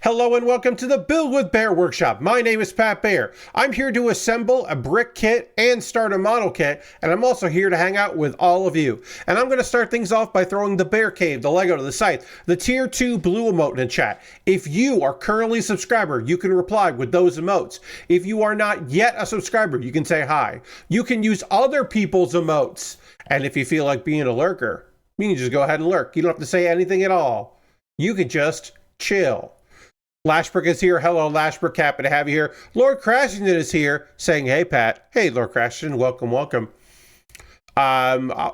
Hello and welcome to the Build with Bear Workshop. My name is Pat Baer. I'm here to assemble a brick kit and start a model kit, and I'm also here to hang out with all of you. And I'm going to start things off by throwing the Bear Cave, the Lego to the site, the Tier 2 blue emote in chat. If you are currently a subscriber, you can reply with those emotes. If you are not yet a subscriber, you can say hi. You can use other people's emotes. And if you feel like being a lurker, you can just go ahead and lurk. You don't have to say anything at all. You can just chill. Lashbrook is here. Hello, Lashbrook. Happy to have you here. Lord Crashington is here saying, hey, Pat. Hey, Lord Crashington. Welcome, welcome.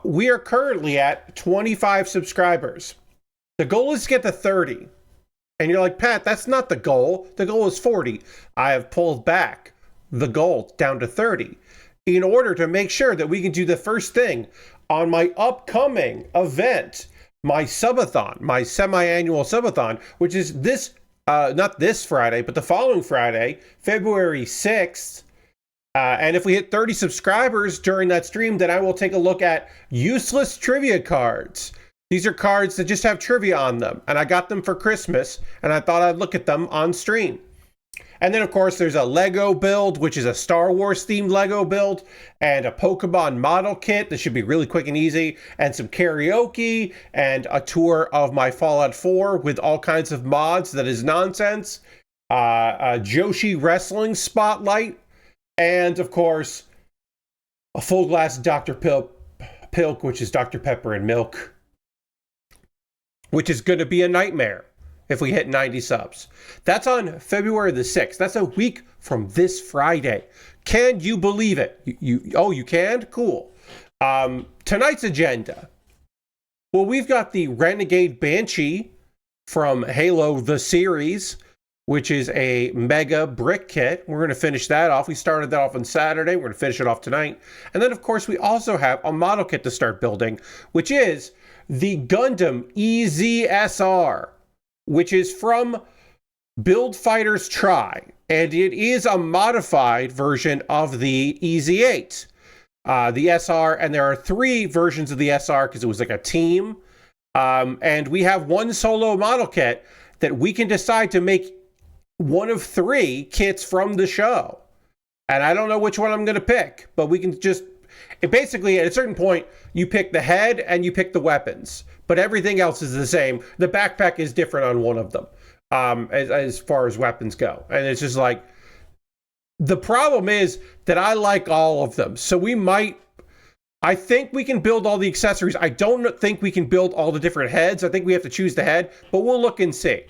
We are currently at 25 subscribers. The goal is to get to 30. And you're like, Pat, that's not the goal. The goal is 40. I have pulled back the goal down to 30 in order to make sure that we can do the first thing on my upcoming event, my subathon, my semi-annual subathon, which is this not this Friday, but the following Friday, February 6th. And if we hit 30 subscribers during that stream, then I will take a look at useless trivia cards. These are cards that just have trivia on them. And I got them for Christmas, and I thought I'd look at them on stream. And then, of course, there's a Lego build, which is a Star Wars-themed Lego build, and a Pokemon model kit that should be really quick and easy, and some karaoke, and a tour of my Fallout 4 with all kinds of mods that is nonsense, a Joshi wrestling spotlight, and, of course, a full glass of Dr. Pilk, which is Dr. Pepper and milk, which is going to be a nightmare if we hit 90 subs. That's on February the 6th. That's a week from this Friday. Can you believe it? You can? Cool. Tonight's agenda. Well, we've got the Renegade Banshee from Halo the series, which is a mega brick kit. We're going to finish that off. We started that off on Saturday. We're going to finish it off tonight. And then, of course, we also have a model kit to start building, which is the Gundam EZSR, which is from Build Fighters Try, and it is a modified version of the EZ8, the SR, and there are 3 versions of the SR because it was like a team, and we have one solo model kit that we can decide to make one of 3 kits from the show, and I don't know which one I'm going to pick, but we can just, basically at a certain point, you pick the head and you pick the weapons. But everything else is the same. The backpack is different on one of them, as far as weapons go. And it's just like, the problem is that I like all of them. So I think we can build all the accessories. I don't think we can build all the different heads. I think we have to choose the head, but we'll look and see.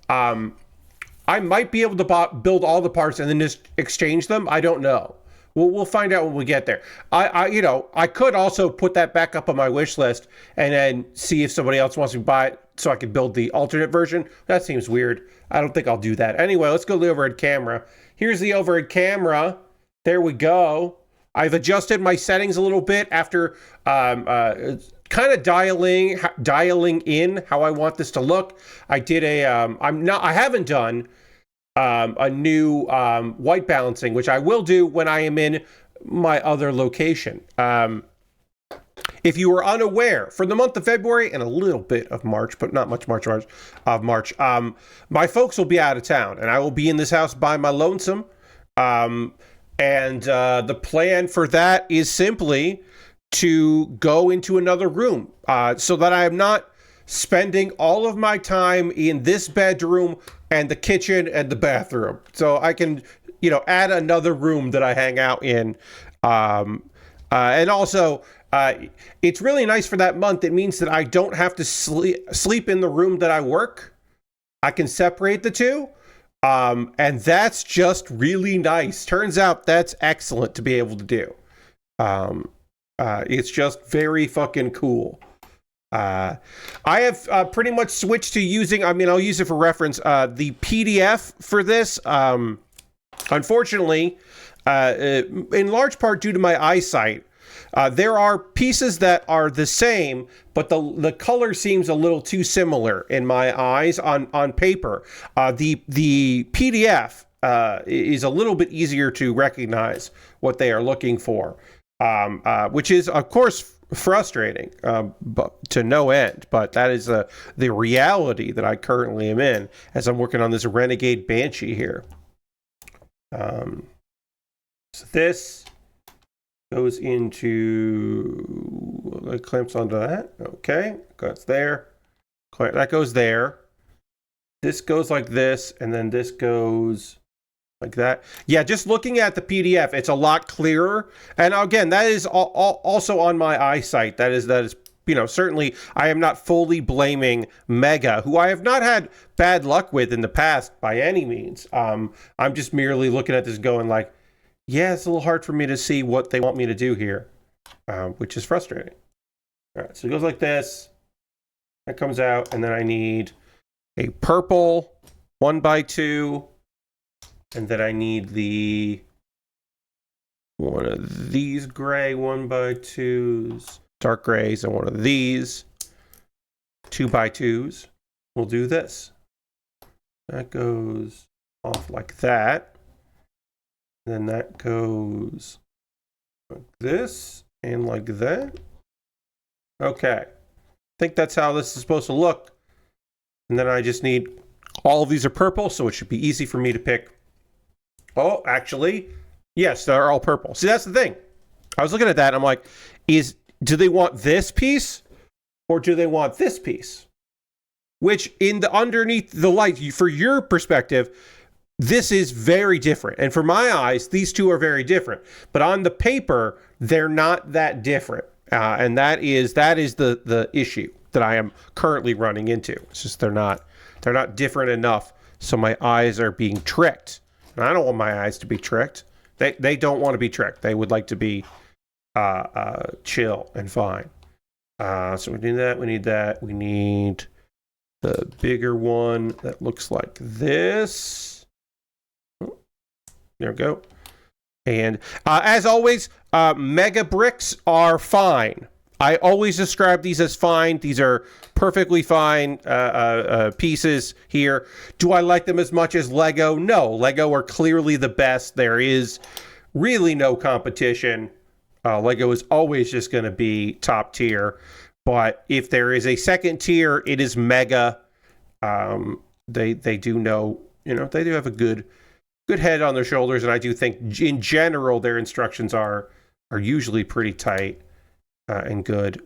I might be able to build all the parts and then just exchange them. I don't know. We'll find out when we get there. I could also put that back up on my wish list and then see if somebody else wants to buy it so I could build the alternate version. That seems weird. I don't think I'll do that. Anyway, let's go to the overhead camera. Here's the overhead camera. There we go. I've adjusted my settings a little bit after kind of dialing in how I want this to look. I did I haven't done a new white balancing, which I will do when I am in my other location. If you were unaware, for the month of February and a little bit of March, but not much March, my folks will be out of town, and I will be in this house by my lonesome. And the plan for that is simply to go into another room so that I am not spending all of my time in this bedroom and the kitchen and the bathroom. So I can, add another room that I hang out in. And also, it's really nice for that month. It means that I don't have to sleep in the room that I work. I can separate the two. And that's just really nice. Turns out that's excellent to be able to do. It's just very fucking cool. I have pretty much switched to using, I'll use it for reference, the PDF for this. Unfortunately, in large part due to my eyesight, there are pieces that are the same, but the color seems a little too similar in my eyes on paper. The PDF is a little bit easier to recognize what they are looking for, which is, of course, frustrating, but to no end. But that is the reality that I currently am in as I'm working on this Renegade Banshee here. So this goes into, it clamps onto that. Okay, that's there. That goes there. This goes like this, and then this goes like that. Yeah, just looking at the PDF, it's a lot clearer. And again, that is also on my eyesight. That is, you know, certainly I am not fully blaming Mega, who I have not had bad luck with in the past by any means. I'm just merely looking at this going like, yeah, it's a little hard for me to see what they want me to do here, which is frustrating. All right, so it goes like this. That comes out, and then I need a purple 1x2, and then I need one of these gray 1x2s, dark grays, and one of these 2x2s. We'll do this. That goes off like that. Then that goes like this and like that. Okay. I think that's how this is supposed to look. And then I just need, all of these are purple, so it should be easy for me to pick. Oh, actually, yes, they're all purple. See, that's the thing. I was looking at that, and I'm like, do they want this piece or do they want this piece? Which in the underneath the light, for your perspective, this is very different. And for my eyes, these two are very different. But on the paper, they're not that different. And that is the issue that I am currently running into. It's just they're not different enough, so my eyes are being tricked. And I don't want my eyes to be tricked. They don't want to be tricked. They would like to be chill and fine. So we need that. We need that. We need the bigger one that looks like this. There we go. And as always, mega bricks are fine. I always describe these as fine. These are perfectly fine pieces here. Do I like them as much as Lego? No. Lego are clearly the best. There is really no competition. Lego is always just going to be top tier. But if there is a second tier, it is Mega. They do know, you know, they do have a good head on their shoulders, and I do think in general their instructions are usually pretty tight and good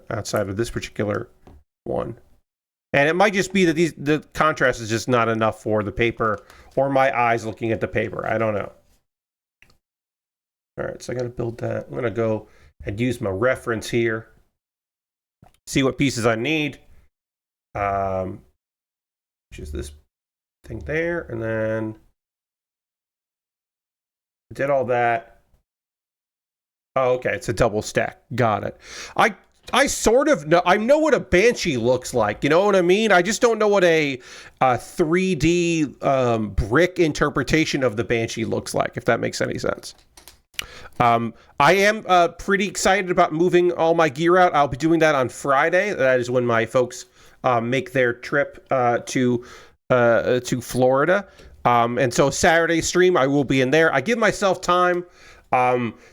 outside of this particular one. And it might just be that the contrast is just not enough for the paper or my eyes looking at the paper. I don't know. All right, so I got to build that. I'm going to go and use my reference here. See what pieces I need. Which is this thing there, and then did all that. Oh, okay, it's a double stack. Got it. I sort of know. I know what a Banshee looks like. You know what I mean? I just don't know what a 3D brick interpretation of the Banshee looks like, if that makes any sense. I am pretty excited about moving all my gear out. I'll be doing that on Friday. That is when my folks make their trip to Florida. And so Saturday stream, I will be in there. I give myself time.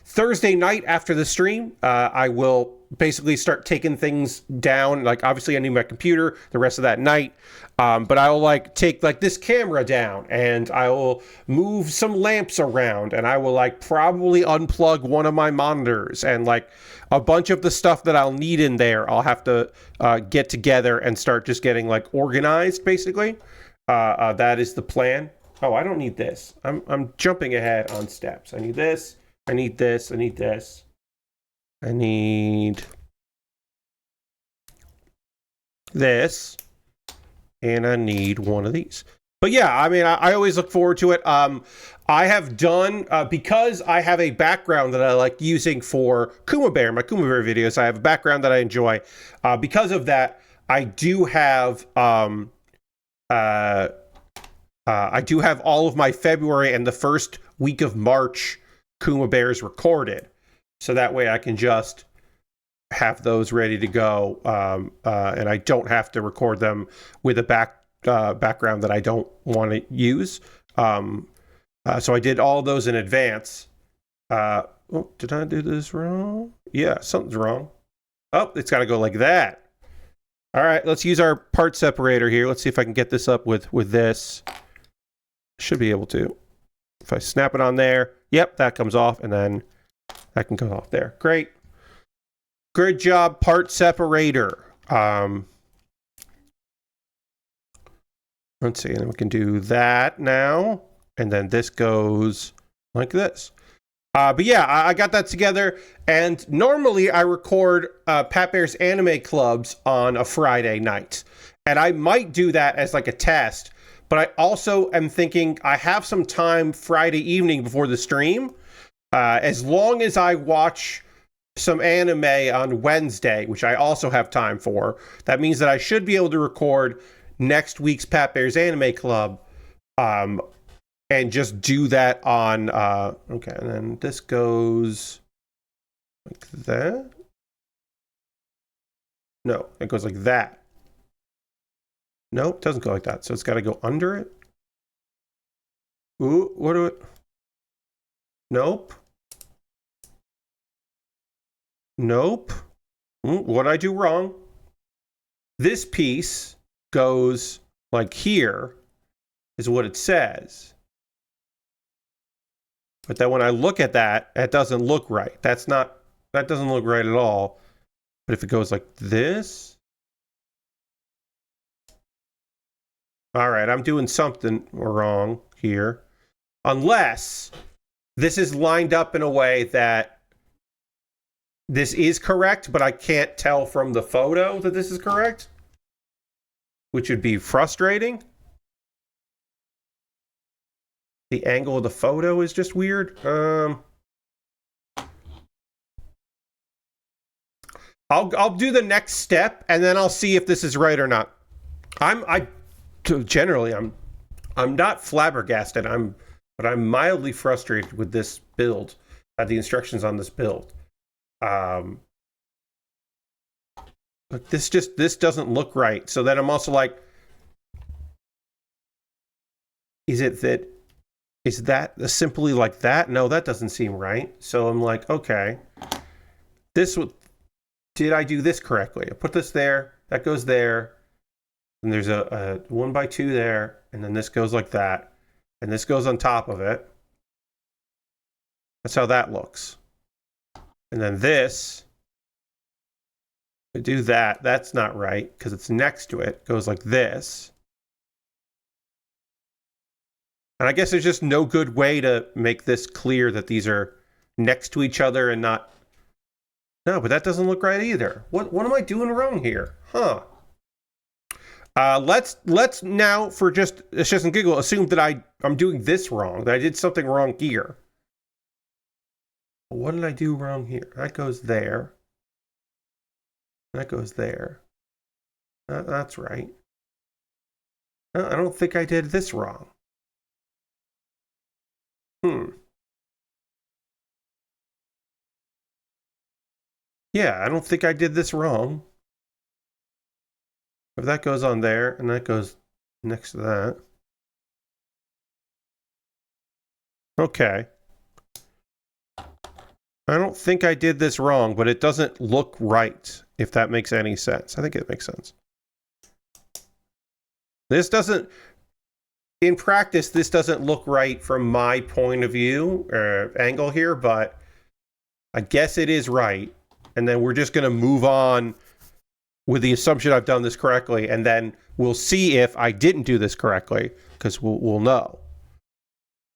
Thursday night after the stream, I will basically start taking things down. Like, obviously I need my computer the rest of that night. But I will take this camera down, and I will move some lamps around, and I will probably unplug one of my monitors, and a bunch of the stuff that I'll need in there, I'll have to get together and start just getting organized, basically. That is the plan. Oh, I don't need this. I'm jumping ahead on steps. I need this. I need this. I need this. I need this. And I need one of these. But yeah, I mean, I always look forward to it. I have done, because I have a background that I like using for Kuma Baer, my Kuma Baer videos, I have a background that I enjoy. Because of that, I do have all of my February and the first week of March Kuma Baers recorded. So that way I can just have those ready to go, and I don't have to record them with a background that I don't want to use. So I did all those in advance, Oh, did I do this wrong? Yeah, something's wrong. Oh, it's got to go like that. All right, let's use our part separator here. Let's see if I can get this up with this. Should be able to. If I snap it on there, yep, that comes off, and then that can go off there. Great. Good job, part separator. Let's see, and then we can do that now, and then this goes like this. But yeah, I got that together, and normally I record Pat Bear's Anime Clubs on a Friday night, and I might do that as like a test, but I also am thinking I have some time Friday evening before the stream, as long as I watch some anime on Wednesday, which I also have time for. That means that I should be able to record next week's Pat Bear's Anime Club, and just do that on, okay, and then this goes like that. No, it goes like that. No, it doesn't go like that. So it's got to go under it. Ooh, what do it? Nope. Nope. What did I do wrong? This piece goes like here, is what it says. But then when I look at that, it doesn't look right. That doesn't look right at all. But if it goes like this. All right, I'm doing something wrong here. Unless this is lined up in a way that this is correct, but I can't tell from the photo that this is correct, which would be frustrating. The angle of the photo is just weird. I'll do the next step, and then I'll see if this is right or not. I'm not flabbergasted. But I'm mildly frustrated with this build, the instructions on this build. But this doesn't look right. So then I'm also like, is that simply like that? No, that doesn't seem right. So I'm like, okay, did I do this correctly? I put this there, that goes there, and there's a 1x2 there, and then this goes like that, and this goes on top of it. That's how that looks. And then this, I do that, that's not right, because it's next to it. It goes like this. And I guess there's just no good way to make this clear that these are next to each other and not... No, but that doesn't look right either. What am I doing wrong here? Huh. Let's now, for just a shits and giggle, assume that I'm doing this wrong, that I did something wrong here. What did I do wrong here? That goes there. That goes there. That's right. I don't think I did this wrong. Yeah, I don't think I did this wrong. If that goes on there, and that goes next to that. Okay. I don't think I did this wrong, but it doesn't look right, if that makes any sense. I think it makes sense. This doesn't... In practice, this doesn't look right from my point of view, angle here, but I guess it is right. And then we're just going to move on with the assumption I've done this correctly, and then we'll see if I didn't do this correctly, because we'll know.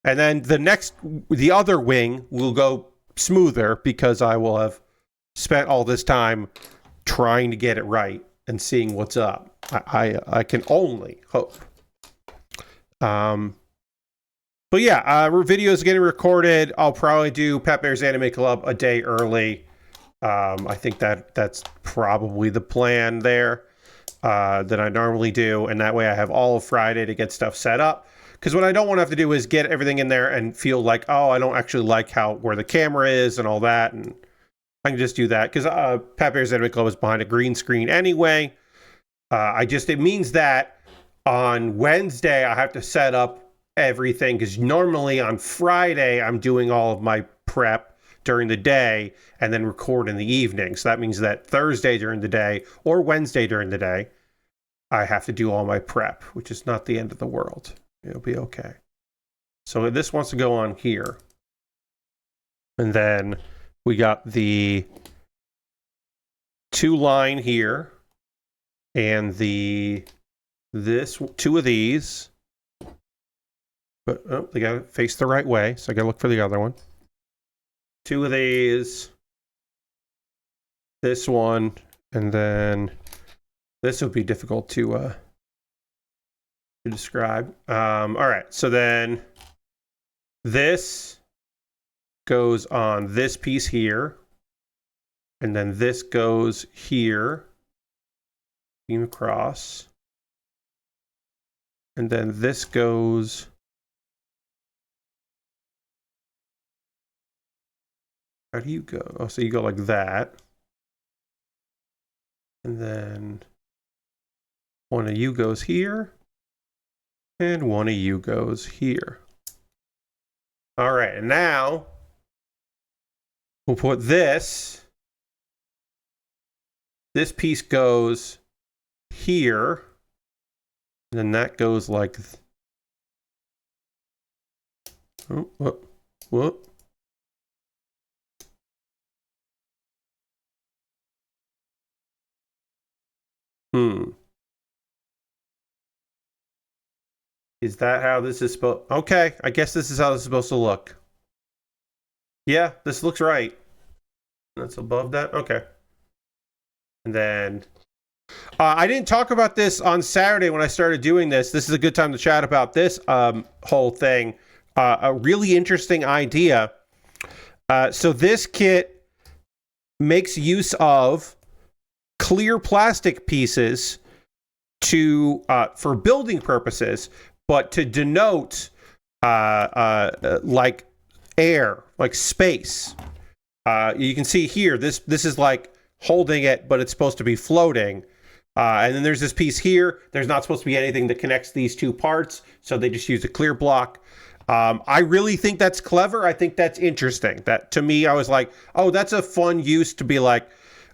And then the other wing will go smoother, because I will have spent all this time trying to get it right and seeing what's up. I can only hope. But yeah, video is getting recorded. I'll probably do Pat Bear's Anime Club a day early. I think that's probably the plan there, that I normally do. And that way I have all of Friday to get stuff set up. Because what I don't want to have to do is get everything in there and feel like, oh, I don't actually like where the camera is and all that. And I can just do that. Because Pat Bear's Anime Club is behind a green screen anyway. It means that on Wednesday I have to set up everything. Because normally on Friday I'm doing all of my prep during the day and then record in the evening. So that means that Thursday during the day or Wednesday during the day, I have to do all my prep, which is not the end of the world. It'll be okay. So this wants to go on here. And then we got the 2 line here and this 2 of these. But oh, they gotta face the right way, so I gotta look for the other one. 2 of these. This one, and then this would be difficult to describe. All right, so then this goes on this piece here, and then this goes here, beam across, and then this goes how do you go? Oh, so you go like that, and then one of you goes here, and one of you goes here. All right, and now we'll put this piece goes here, and then that goes like, oh, whoop. Is that how this is supposed? Okay, I guess this is how this is supposed to look. Yeah, this looks right. That's above that. Okay. And then I didn't talk about this on Saturday when I started doing this. This is a good time to chat about this whole thing. A really interesting idea. So this kit makes use of clear plastic pieces to for building purposes, but to denote like air, like space. You can see here, this is like holding it, but it's supposed to be floating. And then there's this piece here. There's not supposed to be anything that connects these 2 parts, so they just use a clear block. I really think that's clever. I think that's interesting. That, to me, I was like, oh, that's a fun use to be like,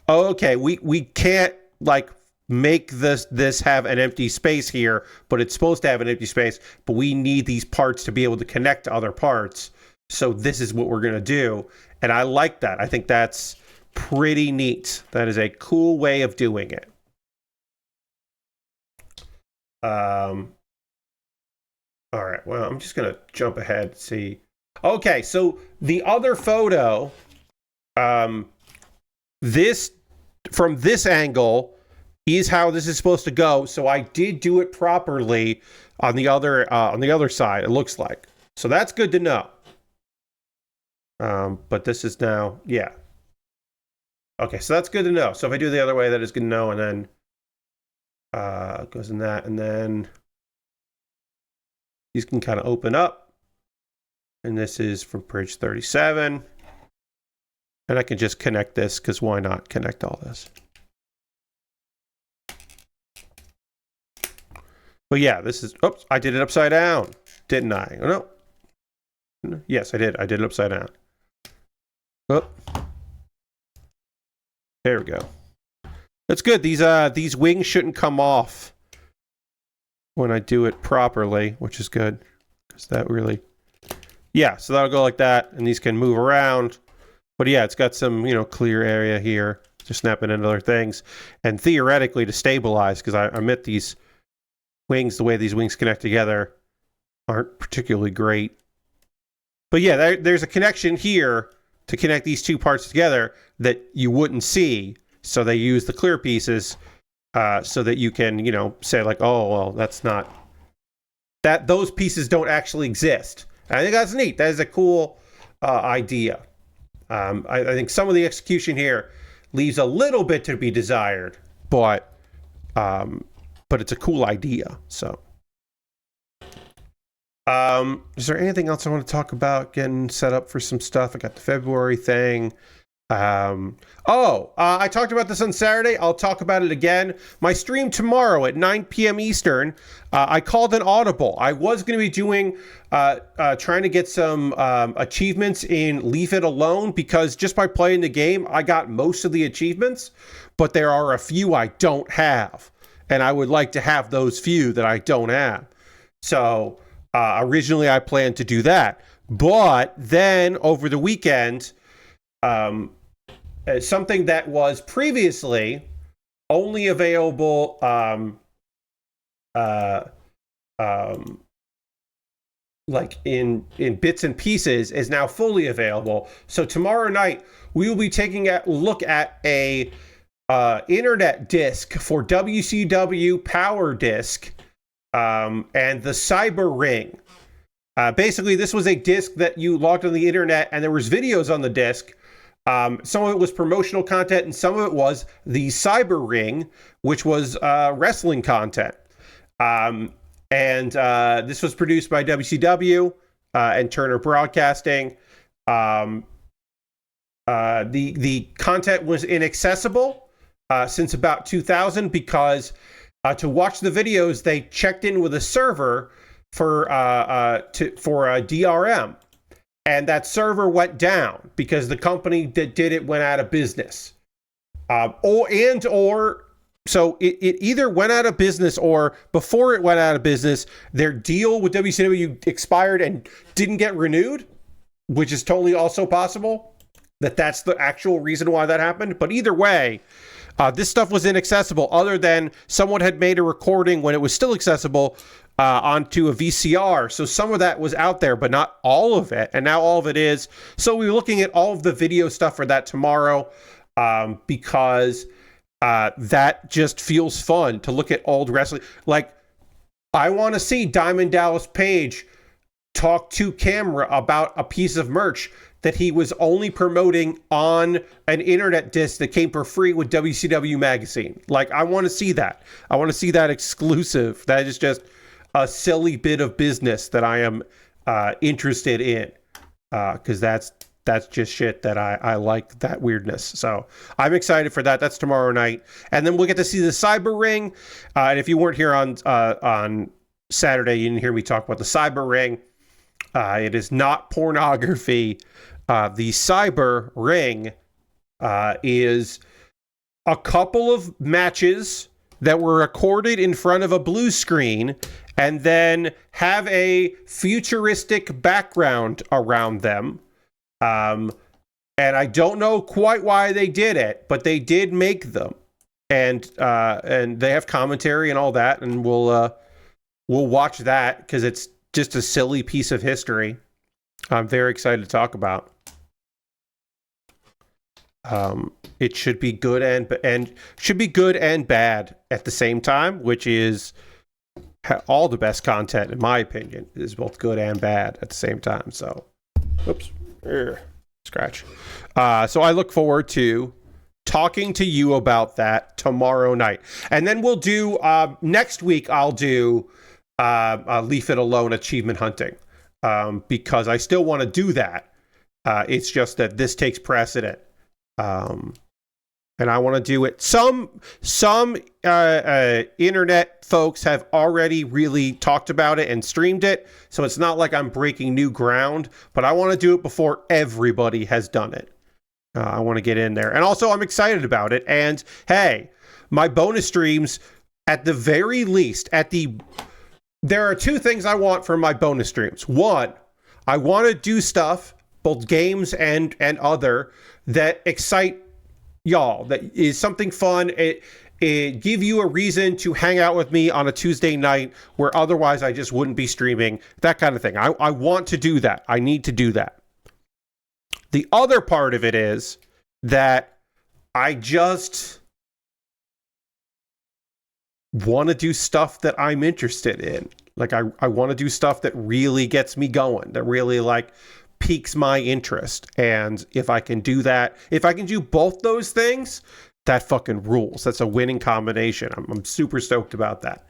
oh, okay, we can't like make this have an empty space here, but it's supposed to have an empty space, but we need these parts to be able to connect to other parts. So this is what we're going to do. And I like that. I think that's pretty neat. That is a cool way of doing it. All right, well, I'm just going to jump ahead and see. Okay, so the other photo, this from this angle is how this is supposed to go. So I did do it properly on the other side, it looks like. So that's good to know. But this is now, yeah. Okay, so that's good to know. So if I do it the other way, that is good to know. And then it goes in that, and then these can kind of open up. And this is from bridge 37. And I can just connect this, because why not connect all this? But yeah, this is, oops, I did it upside down, didn't I? Oh, no. Yes, I did. I did it upside down. Oh. There we go. That's good. These wings shouldn't come off when I do it properly, which is good. Because that really... Yeah, so that'll go like that, and these can move around. But yeah, it's got some, clear area here to snap it into other things. And theoretically, to stabilize, because I admit these wings, the way these wings connect together, aren't particularly great. But yeah, there's a connection here to connect these 2 parts together that you wouldn't see. So they use the clear pieces so that you can, say like, oh, well, that's not... that those pieces don't actually exist. And I think that's neat. That is a cool idea. I think some of the execution here leaves a little bit to be desired, but it's a cool idea. So, is there anything else I want to talk about? Getting set up for some stuff. I got the February thing. I talked about this on Saturday. I'll talk about it again. My stream tomorrow at 9 p.m. Eastern, I called an audible. I was going to be doing, trying to get some achievements in Leave It Alone, because just by playing the game, I got most of the achievements, but there are a few I don't have, and I would like to have those few that I don't have. So originally I planned to do that, but then over the weekend, something that was previously only available like in bits and pieces is now fully available. So tomorrow night we will be taking a look at a internet disc for WCW Power Disc and the Cyber Ring. Basically, this was a disc that you logged on the internet and there was videos on the disc. Some of it was promotional content and some of it was the Cyber Ring, which was wrestling content. And this was produced by WCW and Turner Broadcasting. The content was inaccessible since about 2000 because to watch the videos, they checked in with a server for DRM. And that server went down because the company that did it went out of business. So it either went out of business, or before it went out of business, their deal with WCW expired and didn't get renewed, which is totally also possible. That's the actual reason why that happened. But either way, this stuff was inaccessible, other than someone had made a recording when it was still accessible onto a VCR. So some of that was out there, but not all of it. And now all of it is. So we're looking at all of the video stuff for that tomorrow, because that just feels fun to look at old wrestling. Like, I want to see Diamond Dallas Page talk to camera about a piece of merch that he was only promoting on an internet disc that came for free with WCW magazine. Like, I want to see that. I want to see that exclusive. That is just a silly bit of business that I am interested in, because that's just shit that I like, that weirdness. So I'm excited for that. That's tomorrow night, and then we'll get to see the Cyber Ring. And if you weren't here on Saturday, you didn't hear me talk about the Cyber Ring. It is not pornography. The Cyber Ring is a couple of matches that were recorded in front of a blue screen and then have a futuristic background around them. And I don't know quite why they did it, but they did make them. And they have commentary and all that, and we'll watch that because it's just a silly piece of history I'm very excited to talk about. It should be good and should be good and bad at the same time, which is all the best content, in my opinion, is both good and bad at the same time. So, oops, scratch. So I look forward to talking to you about that tomorrow night, and then we'll do next week. I'll do Leave It Alone achievement hunting, because I still want to do that. It's just that this takes precedent. And I want to do it. Some internet folks have already really talked about it and streamed it, so it's not like I'm breaking new ground, but I want to do it before everybody has done it. I want to get in there. And also, I'm excited about it. And hey, my bonus streams, at the very least, there are two things I want from my bonus streams. One, I want to do stuff, both games and other, that excite y'all, that is something fun. It give you a reason to hang out with me on a Tuesday night where otherwise I just wouldn't be streaming, that kind of thing. I want to do that. I need to do that. The other part of it is that I just want to do stuff that I'm interested in. Like, I want to do stuff that really gets me going, that really, like, piques my interest. And if I can do that, if I can do both those things, that fucking rules. That's a winning combination. I'm super stoked about that.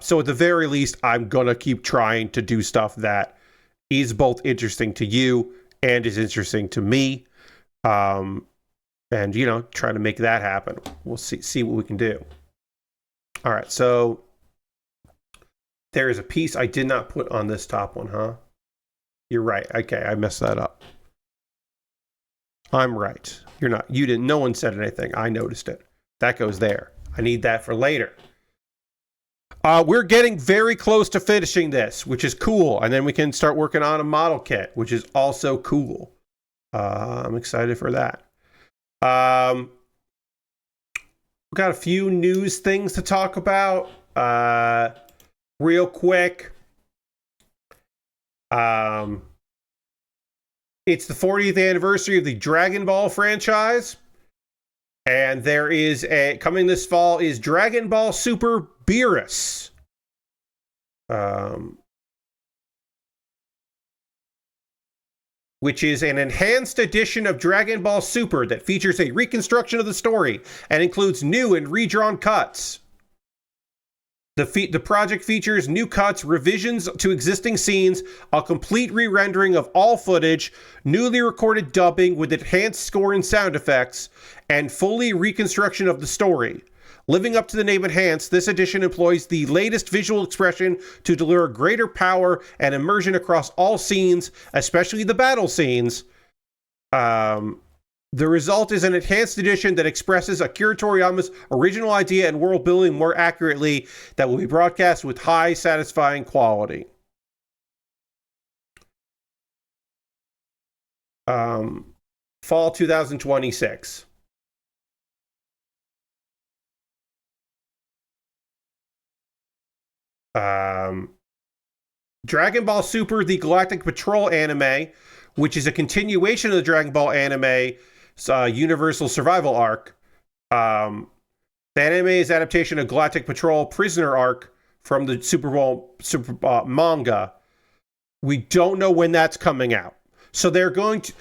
So at the very least, I'm gonna keep trying to do stuff that is both interesting to you and is interesting to me. And you know, try to make that happen. We'll see what we can do. All right, so there is a piece I did not put on this top one, huh? You're right. Okay, I messed that up. I'm right. You're not. You didn't. No one said anything. I noticed it. That goes there. I need that for later. We're getting very close to finishing this, which is cool. And then we can start working on a model kit, which is also cool. I'm excited for that. We've got a few news things to talk about. Real quick. It's the 40th anniversary of the Dragon Ball franchise. And there is coming this fall is Dragon Ball Super Beerus. Which is an enhanced edition of Dragon Ball Super that features a reconstruction of the story and includes new and redrawn cuts. The project features new cuts, revisions to existing scenes, a complete re-rendering of all footage, newly recorded dubbing with enhanced score and sound effects, and fully reconstruction of the story. Living up to the name Enhanced, this edition employs the latest visual expression to deliver greater power and immersion across all scenes, especially the battle scenes. The result is an enhanced edition that expresses Akira Toriyama's original idea and world building more accurately, that will be broadcast with high, satisfying quality. Fall 2026. Dragon Ball Super: The Galactic Patrol anime, which is a continuation of the Dragon Ball anime Universal Survival arc. The anime's adaptation of Galactic Patrol Prisoner arc from the Super manga. We don't know when that's coming out. So they're going to...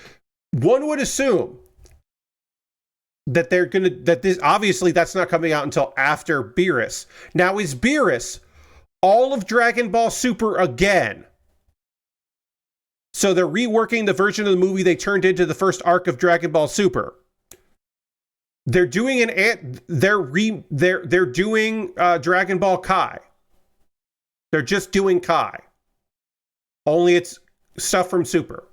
One would assume that they're going to... That this... Obviously, that's not coming out until after Beerus. Now, is Beerus all of Dragon Ball Super again? So they're reworking the version of the movie they turned into the first arc of Dragon Ball Super. They're doing they're doing Dragon Ball Kai. They're just doing Kai. Only it's stuff from Super.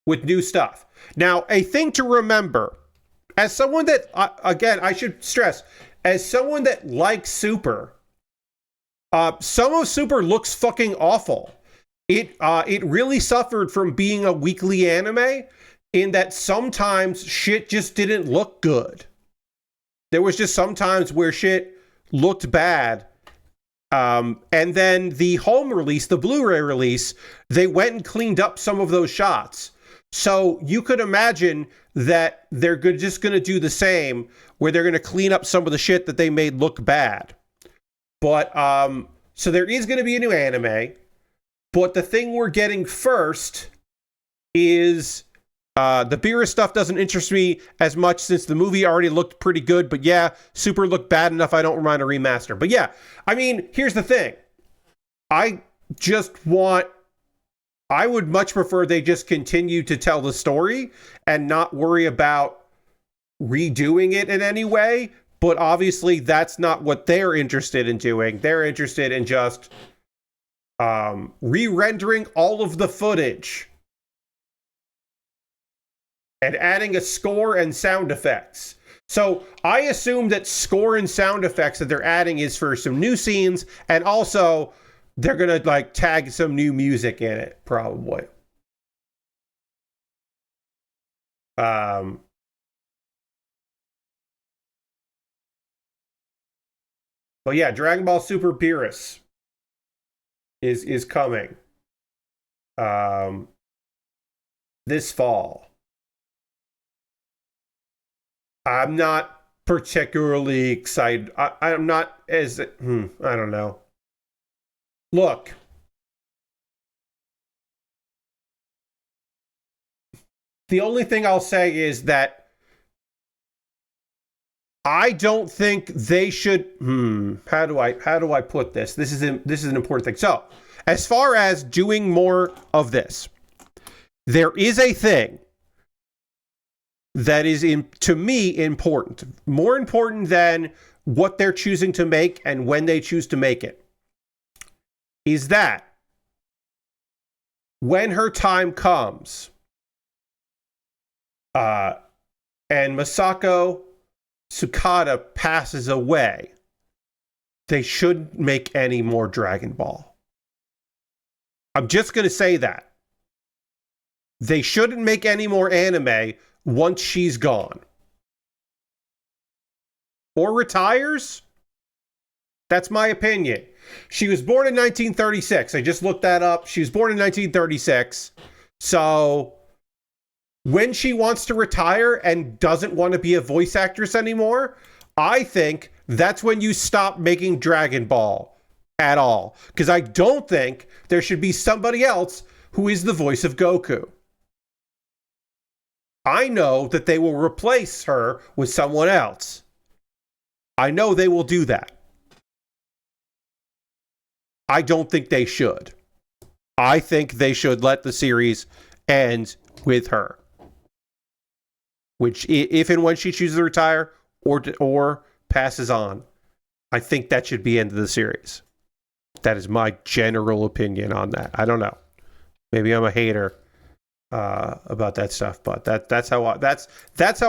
With new stuff. Now, a thing to remember, as someone that, again, I should stress, as someone that likes Super, some of Super looks fucking awful. It really suffered from being a weekly anime in that sometimes shit just didn't look good. There was just sometimes where shit looked bad. And then the home release, the Blu-ray release, they went and cleaned up some of those shots. So you could imagine that they're just going to do the same, where they're going to clean up some of the shit that they made look bad. But, so there is going to be a new anime, but the thing we're getting first is, the Beerus stuff doesn't interest me as much since the movie already looked pretty good, but yeah, Super looked bad enough I don't mind a remaster. But yeah, I mean, here's the thing. I would much prefer they just continue to tell the story and not worry about redoing it in any way. But obviously, that's not what they're interested in doing. They're interested in just re-rendering all of the footage and adding a score and sound effects. So I assume that score and sound effects that they're adding is for some new scenes, and also they're going to like tag some new music in it, probably. But yeah, Dragon Ball Super Beerus is coming this fall. I'm not particularly excited. I'm not as... I don't know. Look. The only thing I'll say is that I don't think they should. How do I put this? This is an important thing. So, as far as doing more of this, there is a thing that is to me important, more important than what they're choosing to make and when they choose to make it. Is that when her time comes, and Masako Sukada passes away, they shouldn't make any more Dragon Ball. I'm just going to say that. They shouldn't make any more anime once she's gone. Or retires? That's my opinion. She was born in 1936. I just looked that up. She was born in 1936. So when she wants to retire and doesn't want to be a voice actress anymore, I think that's when you stop making Dragon Ball at all. Because I don't think there should be somebody else who is the voice of Goku. I know that they will replace her with someone else. I know they will do that. I don't think they should. I think they should let the series end with her. Which, if and when she chooses to retire or passes on, I think that should be end of the series. That is my general opinion on that. I don't know. Maybe I'm a hater about that stuff, but that's how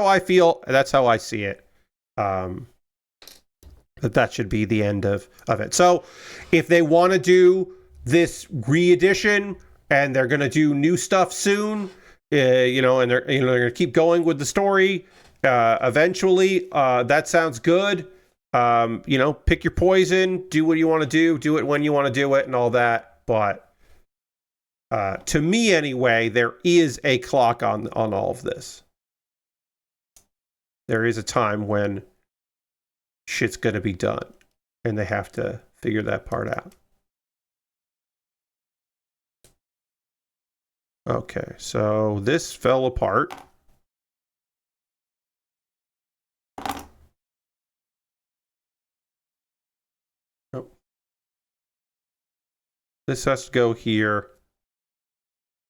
I feel. That's how I see it. That should be the end of it. So, if they want to do this re-edition and they're going to do new stuff soon, and they're going to keep going with the story. Eventually, that sounds good. Pick your poison, do what you want to do it when you want to do it, and all that. But to me, anyway, there is a clock on all of this. There is a time when shit's going to be done, and they have to figure that part out. Okay, so this fell apart. Oh. This has to go here.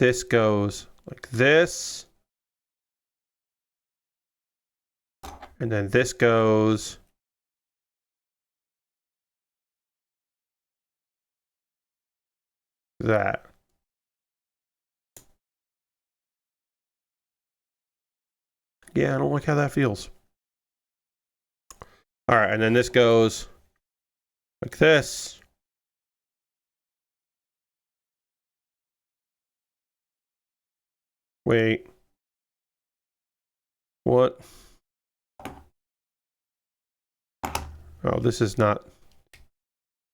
This goes like this. And then this goes that. Yeah, I don't like how that feels. All right, and then this goes like this. Wait. What? Oh, this is not.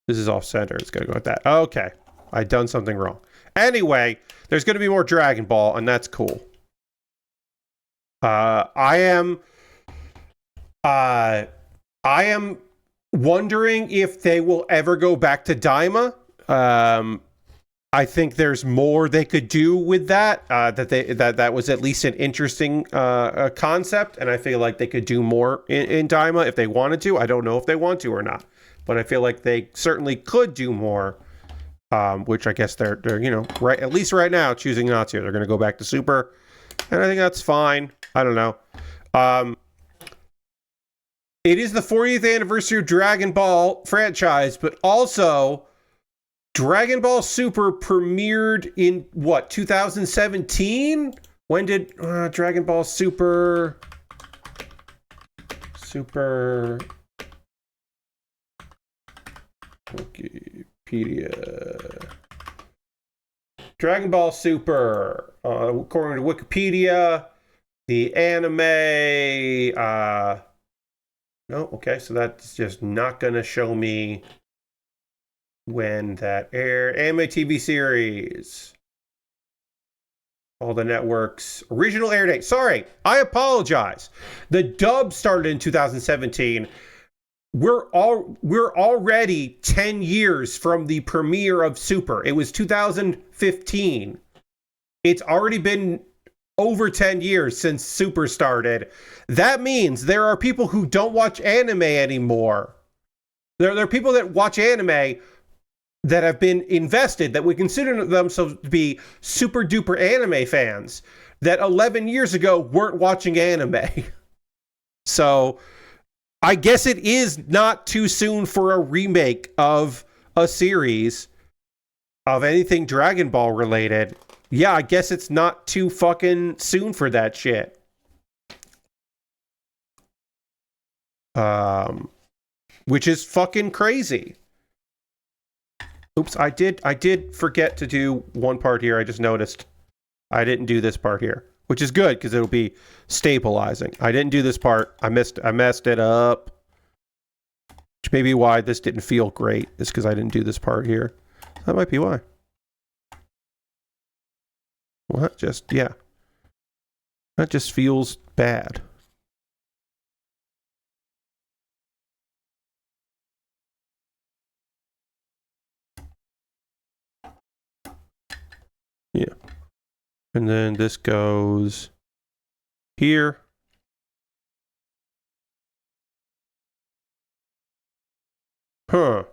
This is off center. It's going to go like that. Okay. I done something wrong. Anyway, there's going to be more Dragon Ball, and that's cool. I am wondering if they will ever go back to Daima. I think there's more they could do with that. That was at least an interesting concept, and I feel like they could do more in Daima if they wanted to. I don't know if they want to or not, but I feel like they certainly could do more. Which I guess they're right, at least right now, choosing not to. They're going to go back to Super, and I think that's fine. I don't know. It is the 40th anniversary of Dragon Ball franchise, but also Dragon Ball Super premiered in 2017? When did Dragon Ball Super Wikipedia. Dragon Ball Super, according to Wikipedia, the anime, no, okay, so that's just not going to show me when that aired. Anime TV series. All the networks. Original air date. Sorry, I apologize. The dub started in 2017. We're already 10 years from the premiere of Super. It was 2015. It's already been over 10 years since Super started. That means there are people who don't watch anime anymore. There are people that watch anime that have been invested, that would consider themselves to be super duper anime fans, that 11 years ago weren't watching anime. So I guess it is not too soon for a remake of a series of anything Dragon Ball related. Yeah, I guess it's not too fucking soon for that shit. Which is fucking crazy. Oops, I did forget to do one part here. I just noticed I didn't do this part here, which is good because it'll be stabilizing. I didn't do this part. I messed it up. Which may be why this didn't feel great. Is because I didn't do this part here. That might be why. What? Just, yeah. That just feels bad. Yeah. And then this goes here. Huh.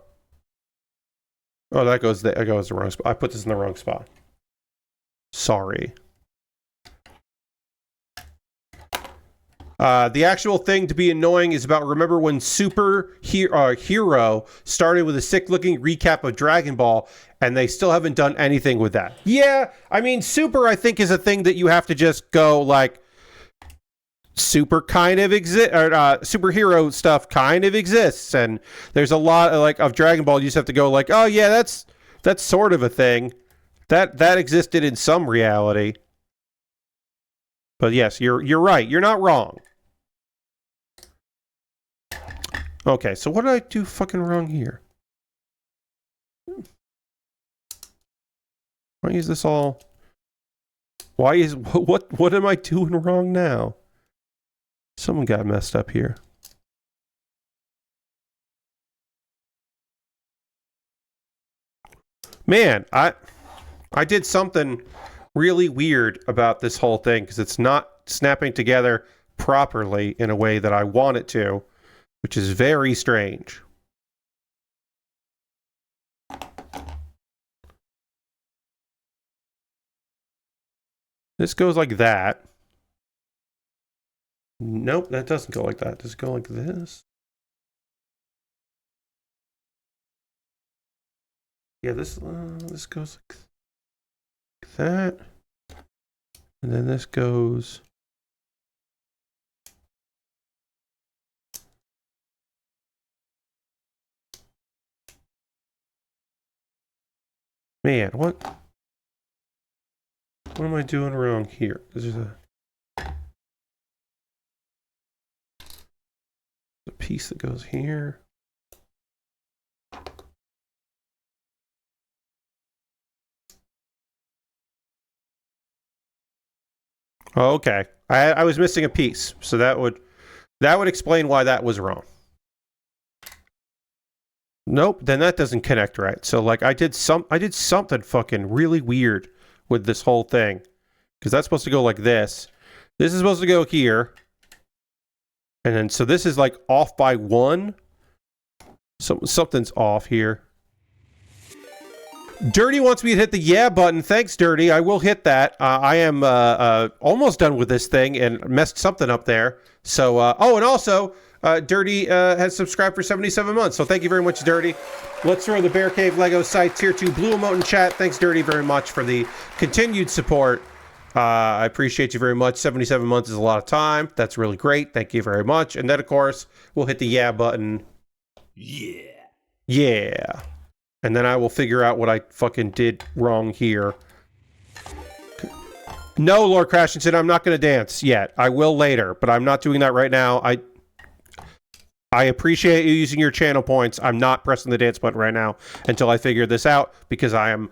Oh, that goes the wrong spot. I put this in the wrong spot. Sorry. The actual thing to be annoying is about, remember when Super Hero started with a sick-looking recap of Dragon Ball, and they still haven't done anything with that. Yeah, I mean, Super, I think, is a thing that you have to just go, like, Super kind of exists, or superhero stuff kind of exists, and there's a lot of, like, of Dragon Ball, you just have to go, like, oh, yeah, that's sort of a thing. That existed in some reality. But yes, you're right. You're not wrong. Okay, so what did I do fucking wrong here? Why is this all... Why is... What am I doing wrong now? Someone got messed up here. Man, I did something really weird about this whole thing because it's not snapping together properly in a way that I want it to, which is very strange. This goes like that. Nope, that doesn't go like that. Does it go like this? Yeah, this goes like that. And then this goes... Man, what am I doing wrong here? There's a piece that goes here. Oh, okay. I was missing a piece, so that would explain why that was wrong. Nope, then that doesn't connect right. So like I did something fucking really weird with this whole thing. Because that's supposed to go like this. This is supposed to go here. And then so this is like off by 1. Something's off here. Dirty wants me to hit the yeah button. Thanks, Dirty. I will hit that. I am almost done with this thing and messed something up there. So, oh, and also, Dirty has subscribed for 77 months. So thank you very much, Dirty. Let's throw the Bear Cave Lego site tier 2 blue emote in chat. Thanks, Dirty, very much for the continued support. I appreciate you very much. 77 months is a lot of time. That's really great. Thank you very much. And then, of course, we'll hit the yeah button. Yeah. Yeah. And then I will figure out what I fucking did wrong here. No, Lord Crashington, I'm not going to dance yet. I will later, but I'm not doing that right now. I appreciate you using your channel points. I'm not pressing the dance button right now until I figure this out because I am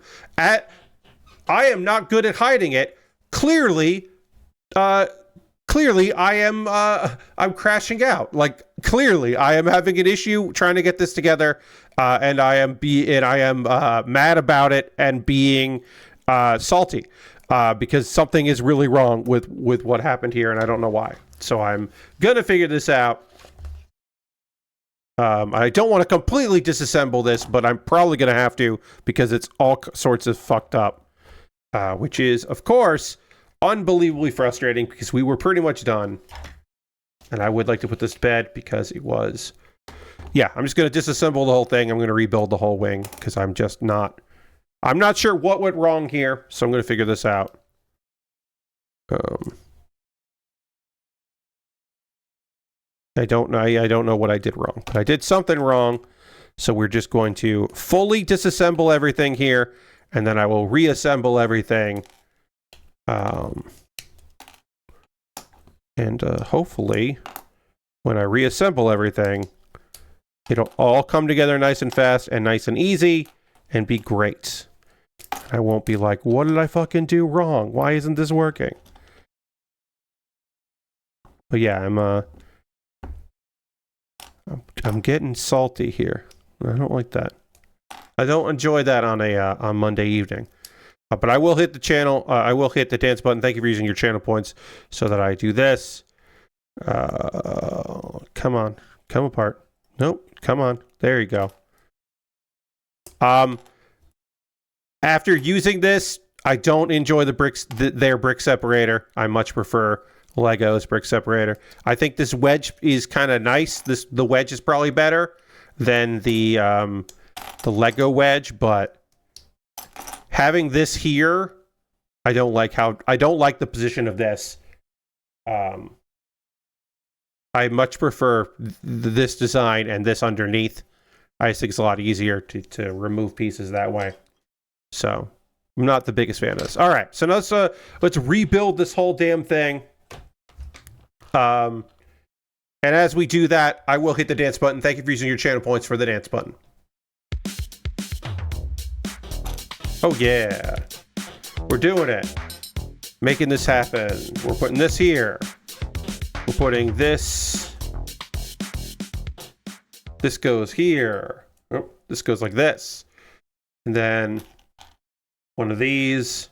not good at hiding it. Clearly, I'm crashing out. Like, clearly, I am having an issue trying to get this together, and I am mad about it and being salty. because something is really wrong with what happened here, and I don't know why. So I'm gonna figure this out. I don't want to completely disassemble this, but I'm probably gonna have to because it's all sorts of fucked up, which is, of course, unbelievably frustrating because we were pretty much done. And I would like to put this to bed because it was... Yeah, I'm just going to disassemble the whole thing. I'm going to rebuild the whole wing because I'm just not... I'm not sure what went wrong here, so I'm going to figure this out. I don't know what I did wrong, but I did something wrong. So we're just going to fully disassemble everything here, and then I will reassemble everything. And hopefully, when I reassemble everything, it'll all come together nice and fast and nice and easy and be great. I won't be like, what did I fucking do wrong? Why isn't this working? But yeah, I'm getting salty here. I don't like that. I don't enjoy that on a on Monday evening. But I will hit the channel. I will hit the dance button. Thank you for using your channel points so that I do this. Come on. Come apart. Nope. Come on. There you go. After using this, I don't enjoy the bricks, their brick separator. I much prefer Lego's brick separator. I think this wedge is kind of nice. The wedge is probably better than the Lego wedge, but having this here, I don't like the position of this. I much prefer this design and this underneath. I just think it's a lot easier to remove pieces that way. So I'm not the biggest fan of this. All right, so let's rebuild this whole damn thing. And as we do that, I will hit the dance button. Thank you for using your channel points for the dance button. Oh yeah, we're doing it. Making this happen. We're putting this here. We're putting this. This goes here. Oh, this goes like this. And then one of these.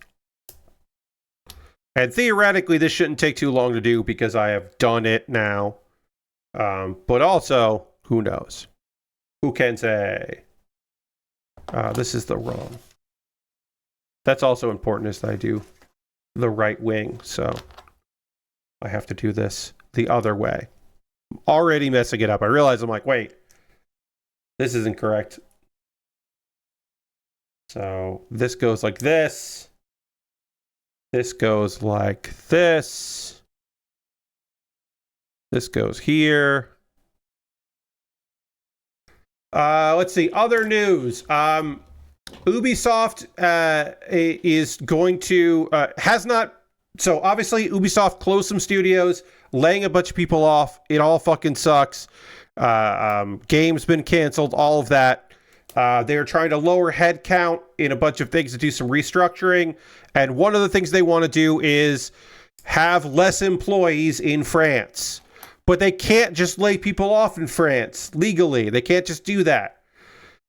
And theoretically, this shouldn't take too long to do because I have done it now. But also, who knows? Who can say? This is the wrong. That's also important is that I do the right wing. So I have to do this the other way. I'm already messing it up. I realize I'm like, wait, this isn't correct. So this goes like this. This goes like this. This goes here. Let's see. Other news. Ubisoft is going to has not. So obviously Ubisoft closed some studios, laying a bunch of people off. It all fucking sucks. Games been canceled. All of that. They're trying to lower headcount in a bunch of things to do some restructuring. And one of the things they want to do is have less employees in France. But they can't just lay people off in France legally. They can't just do that.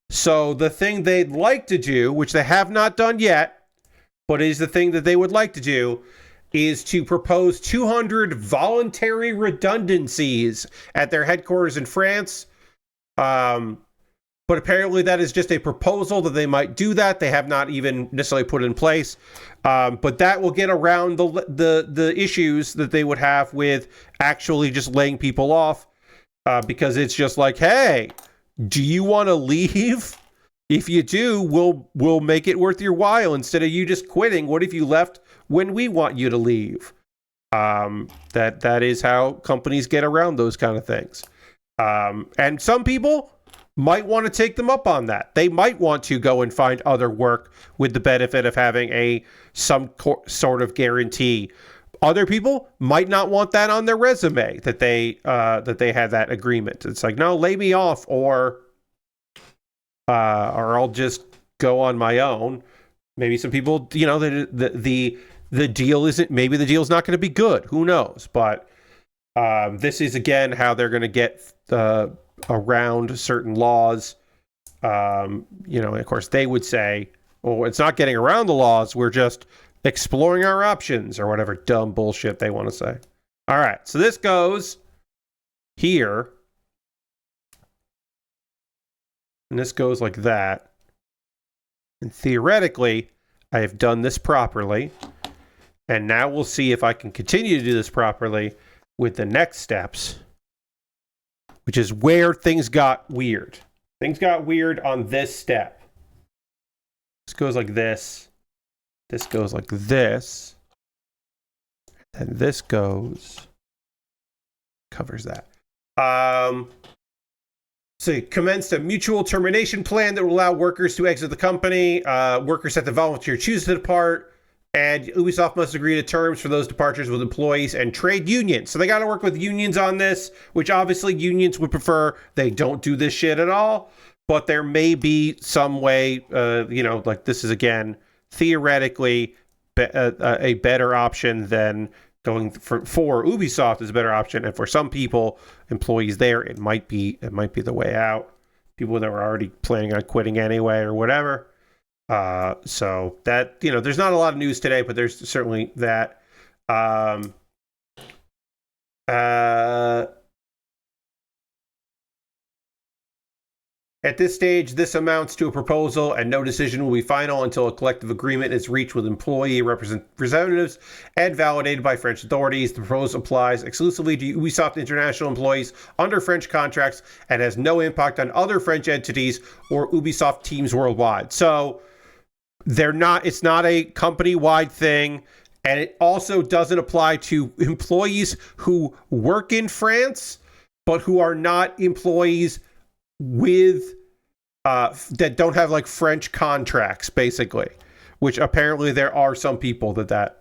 So the thing they'd like to do, which they have not done yet, but is the thing that they would like to do, is to propose 200 voluntary redundancies at their headquarters in France. But apparently that is just a proposal that they might do that. They have not even necessarily put in place. But that will get around the issues that they would have with actually just laying people off. Because it's just like, hey, do you want to leave? If you do, we'll make it worth your while instead of you just quitting. What if you left when we want you to leave? That is how companies get around those kind of things. And some people might want to take them up on that. They might want to go and find other work with the benefit of having some sort of guarantee. Other people might not want that on their resume that they had that agreement. It's like, no, lay me off, or I'll just go on my own. Maybe some people, the deal isn't. Maybe the deal's not going to be good. Who knows? But this is again how they're going to get around certain laws. Of course, they would say, "Oh, it's not getting around the laws. We're just exploring our options, or whatever dumb bullshit they want to say. All right, so this goes here. And this goes like that. And theoretically, I have done this properly. And now we'll see if I can continue to do this properly with the next steps, which is where things got weird. Things got weird on this step. This goes like this. This goes like this. And this goes... covers that. So you commenced a mutual termination plan that will allow workers to exit the company. Workers have to volunteer choose to depart. And Ubisoft must agree to terms for those departures with employees and trade unions. So they got to work with unions on this, which obviously unions would prefer they don't do this shit at all. But there may be some way, like this is, again, theoretically a better option than going for Ubisoft is a better option. And for some people, employees there, it might be the way out. People that were already planning on quitting anyway or whatever. So that, there's not a lot of news today, but there's certainly that. At this stage, this amounts to a proposal, and no decision will be final until a collective agreement is reached with employee representatives and validated by French authorities. The proposal applies exclusively to Ubisoft International employees under French contracts and has no impact on other French entities or Ubisoft teams worldwide. So it's not a company-wide thing, and it also doesn't apply to employees who work in France, but who are not employees with that don't have like French contracts, basically, which apparently there are some people that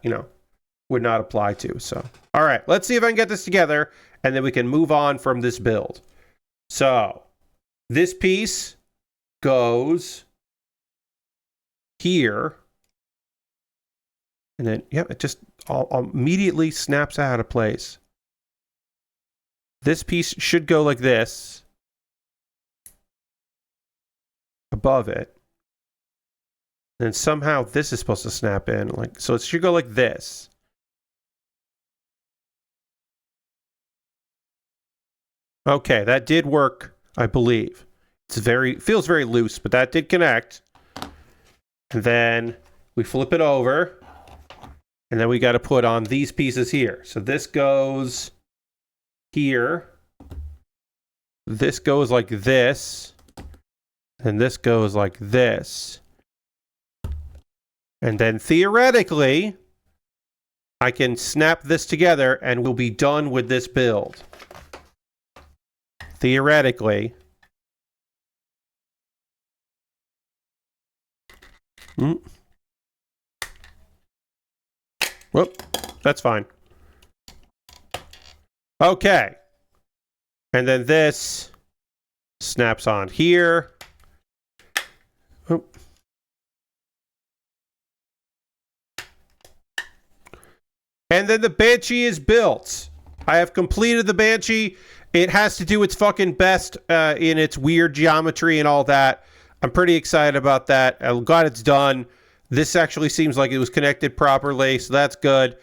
would not apply to. So, all right, let's see if I can get this together, and then we can move on from this build. So, this piece goes here, and then it just all immediately snaps out of place. This piece should go like this above it, and somehow this is supposed to snap in, so it should go like this. Okay, that did work, I believe. Feels very loose, but that did connect. And then we flip it over, and then we got to put on these pieces here. So this goes here. This goes like this. And this goes like this. And then theoretically, I can snap this together and we'll be done with this build. Theoretically. Whoop, that's fine. Okay. And then this snaps on here. Oop. And then the Banshee is built. I have completed the Banshee. It has to do its fucking best in its weird geometry and all that. I'm pretty excited about that. I'm glad it's done. This actually seems like it was connected properly, so that's good.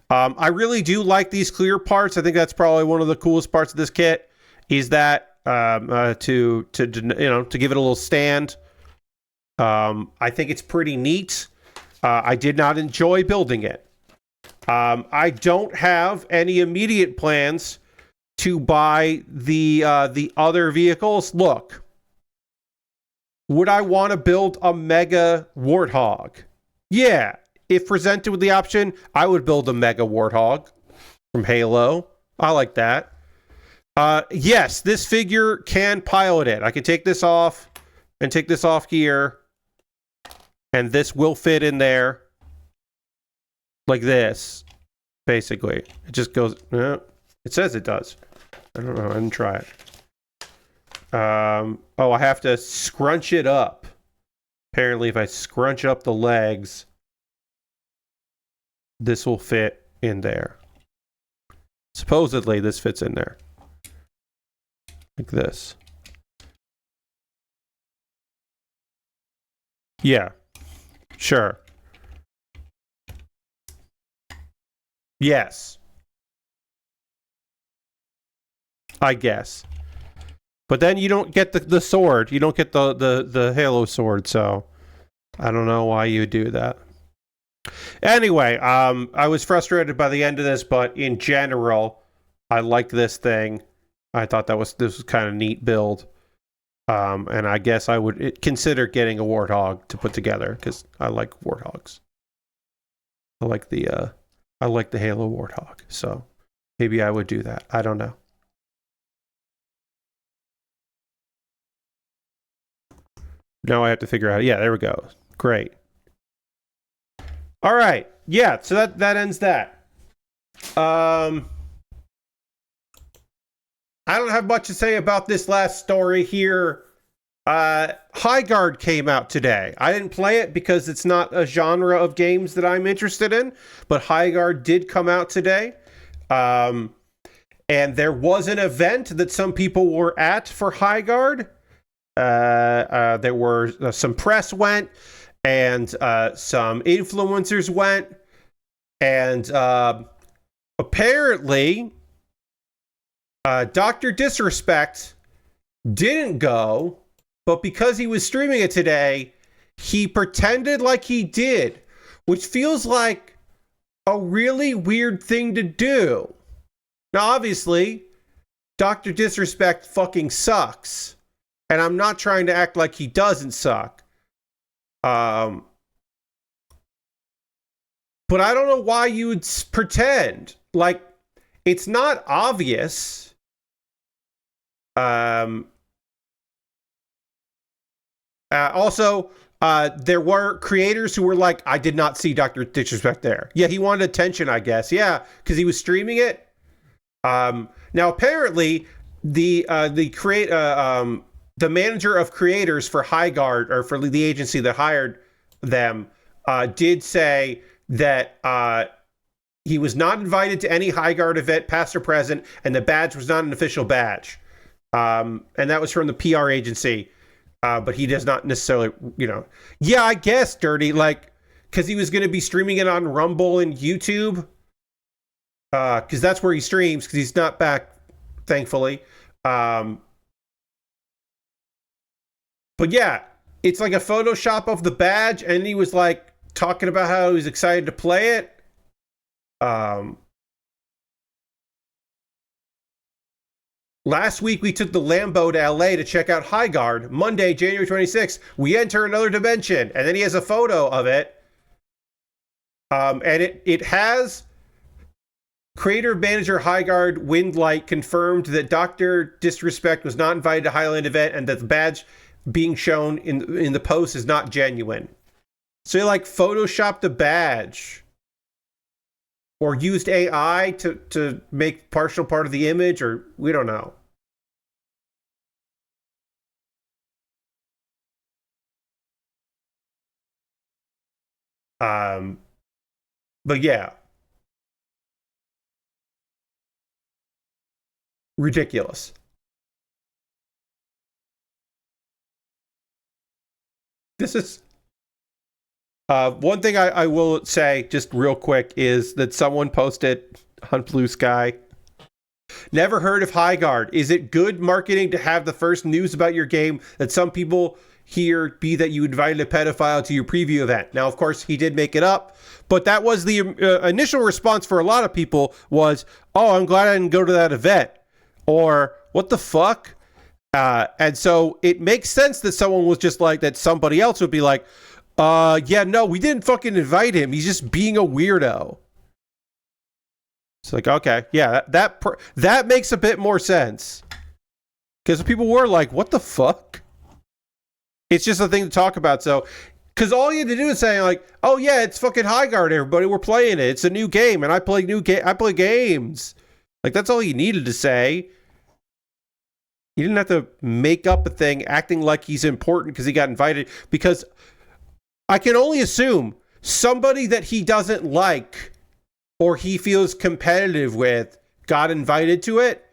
I really do like these clear parts. I think that's probably one of the coolest parts of this kit, is that to give it a little stand. I think it's pretty neat. I did not enjoy building it. I don't have any immediate plans to buy the other vehicles. Look, would I want to build a Mega Warthog? Yeah, if presented with the option, I would build a Mega Warthog from Halo. I like that. Yes, this figure can pilot it. I can take this off and take this off here, and this will fit in there like this, basically. It just goes, it says it does. I don't know, I didn't try it. Oh, I have to scrunch it up. Apparently, if I scrunch up the legs, this will fit in there. Supposedly, this fits in there. Like this. Yeah. Sure. Yes. I guess. But then you don't get the sword. You don't get the Halo sword, so I don't know why you would do that. Anyway, I was frustrated by the end of this, but in general, I liked this thing. I thought this was kind of neat build. And I guess I would consider getting a Warthog to put together because I like Warthogs. I like the Halo Warthog, so maybe I would do that. I don't know. Now I have to figure out. Yeah, there we go. Great. All right. Yeah, so that ends that. I don't have much to say about this last story here. Highguard came out today. I didn't play it because it's not a genre of games that I'm interested in, but Highguard did come out today. And there was an event that some people were at for Highguard. There were some press went, and some influencers went, and apparently Dr. Disrespect didn't go, but because he was streaming it today, he pretended like he did, which feels like a really weird thing to do. Now, obviously, Dr. Disrespect fucking sucks. And I'm not trying to act like he doesn't suck. But I don't know why you would pretend. Like, it's not obvious. Also, there were creators who were like, I did not see Dr. Disrespect there. Yeah, he wanted attention, I guess. Yeah, because he was streaming it. Now, apparently, the manager of creators for Highguard, or for the agency that hired them, did say that he was not invited to any Highguard event, past or present, and the badge was not an official badge. And that was from the PR agency. But he does not necessarily, yeah, I guess, Dirty, like, because he was going to be streaming it on Rumble and YouTube. Because that's where he streams, because he's not back, thankfully. But yeah, it's like a Photoshop of the badge, and he was like talking about how he was excited to play it. Last week, we took the Lambo to LA to check out Highguard. Monday, January 26th, we enter another dimension. And then he has a photo of it. And it has creator manager Highguard Windlight confirmed that Dr. Disrespect was not invited to Highland event and that the badge being shown in the post is not genuine. So he like photoshopped a badge or used AI to make partial part of the image, or we don't know. But yeah. Ridiculous. This is one thing I will say just real quick is that someone posted on Blue Sky. Never heard of Highguard. Is it good marketing to have the first news about your game that some people hear be that you invited a pedophile to your preview event? Now, of course, he did make it up, but that was the initial response for a lot of people was, oh, I'm glad I didn't go to that event. Or, what the fuck? And so it makes sense that someone was just like, that somebody else would be like, yeah, no, we didn't fucking invite him. He's just being a weirdo. It's like, okay, yeah, that makes a bit more sense. Because people were like, what the fuck? It's just a thing to talk about. So, because all you had to do is say like, oh yeah, it's fucking Highguard, everybody, we're playing it. It's a new game, and I play games. Like, that's all you needed to say. You didn't have to make up a thing acting like he's important because he got invited. Because I can only assume somebody that he doesn't like or he feels competitive with got invited to it,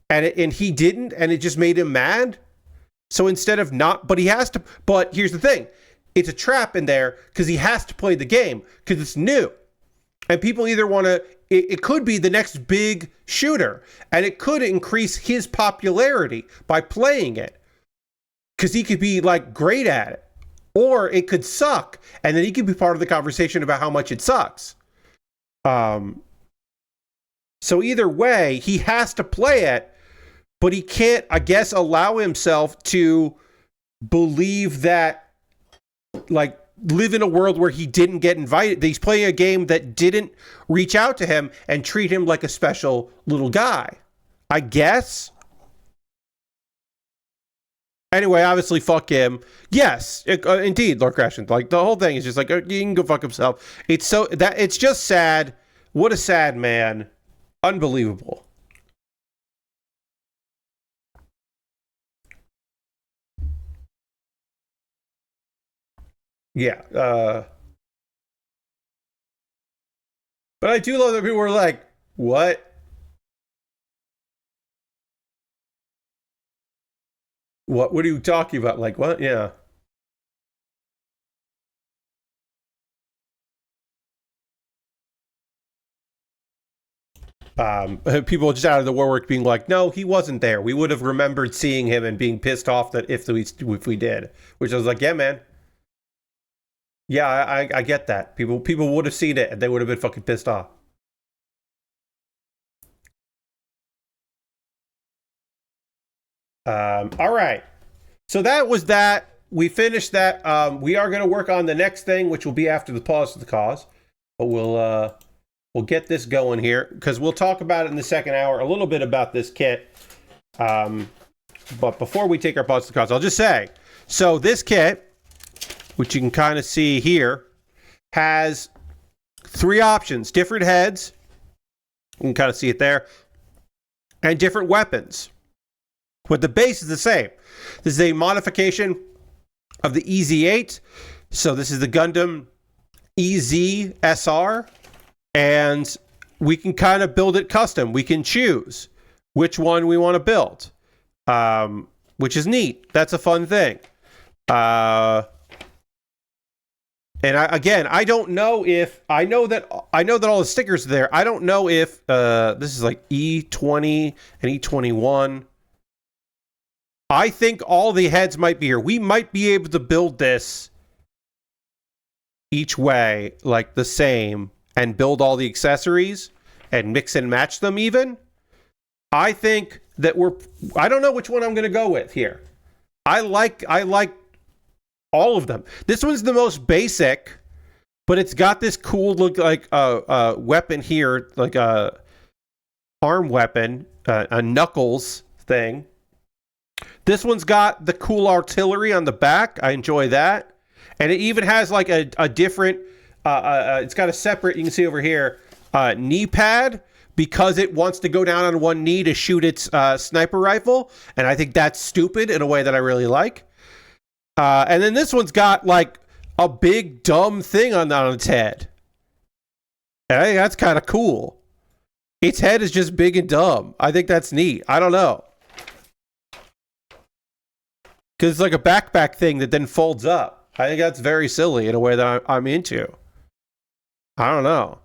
and he didn't, and it just made him mad. So instead of not, but here's the thing. It's a trap in there because he has to play the game because it's new. And people either want to, it could be the next big shooter, and it could increase his popularity by playing it, because he could be like great at it. Or it could suck, and then he could be part of the conversation about how much it sucks. So either way, he has to play it, but he can't, I guess, allow himself to believe that, like, live in a world where he didn't get invited. He's playing a game that didn't reach out to him and treat him like a special little guy, I guess. Anyway, obviously, fuck him. Yes, indeed, Lord Crashin. Like, the whole thing is just like, he can go fuck himself. It's just sad. What a sad man. Unbelievable. Yeah. But I do love that people were like, what? What are you talking about? Like, what? Yeah. People just out of the woodwork being like, no, he wasn't there. We would have remembered seeing him and being pissed off that if we did. Which I was like, yeah, man. Yeah, I get that. People would have seen it and they would have been fucking pissed off. All right. So that was that. We finished that. We are going to work on the next thing, which will be after the pause for the cause. But we'll get this going here, because we'll talk about it in the second hour, a little bit about this kit. But before we take our pause for the cause, I'll just say, so this kit, which you can kind of see here, has 3 options: different heads, you can kind of see it there, and different weapons. But the base is the same. This is a modification of the EZ8. So this is the Gundam EZ SR, and we can kind of build it custom. We can choose which one we want to build, which is neat. That's a fun thing. And I don't know if I know that all the stickers are there. I don't know if this is like E20 and E21. I think all the heads might be here. We might be able to build this each way, like the same, and build all the accessories and mix and match them even. I think that I don't know which one I'm going to go with here. I like all of them. This one's the most basic, but it's got this cool look, like weapon here, like a arm weapon, a knuckles thing. This one's got the cool artillery on the back. I enjoy that. And it even has like a different, it's got a separate, you can see over here, knee pad, because it wants to go down on one knee to shoot its sniper rifle. And I think that's stupid in a way that I really like. And then this one's got like a big dumb thing on its head. And I think that's kind of cool. Its head is just big and dumb. I think that's neat. I don't know. Because it's like a backpack thing that then folds up. I think that's very silly in a way that I'm into. I don't know.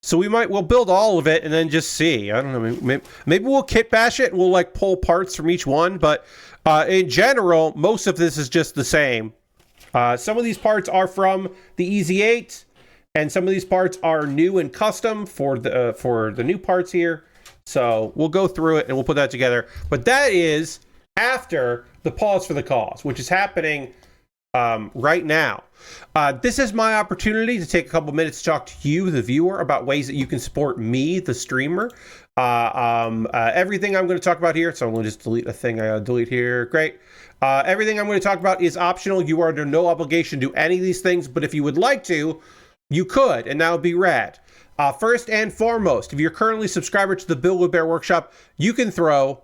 So we'll build all of it and then just see. I don't know. Maybe we'll kit bash it and we'll like pull parts from each one. But in general, most of this is just the same. Some of these parts are from the EZ8, and some of these parts are new and custom for the new parts here. So we'll go through it and we'll put that together. But that is after the pause for the cause, which is happening right now. This is my opportunity to take a couple minutes to talk to you, the viewer, about ways that you can support me, the streamer. Everything I'm going to talk about here, so I'm going to just delete a thing I gotta delete here. Great. Everything I'm going to talk about is optional. You are under no obligation to do any of these things, but if you would like to, you could, and that would be rad. First and foremost, if you're currently a subscriber to the Build with Bear Workshop, you can throw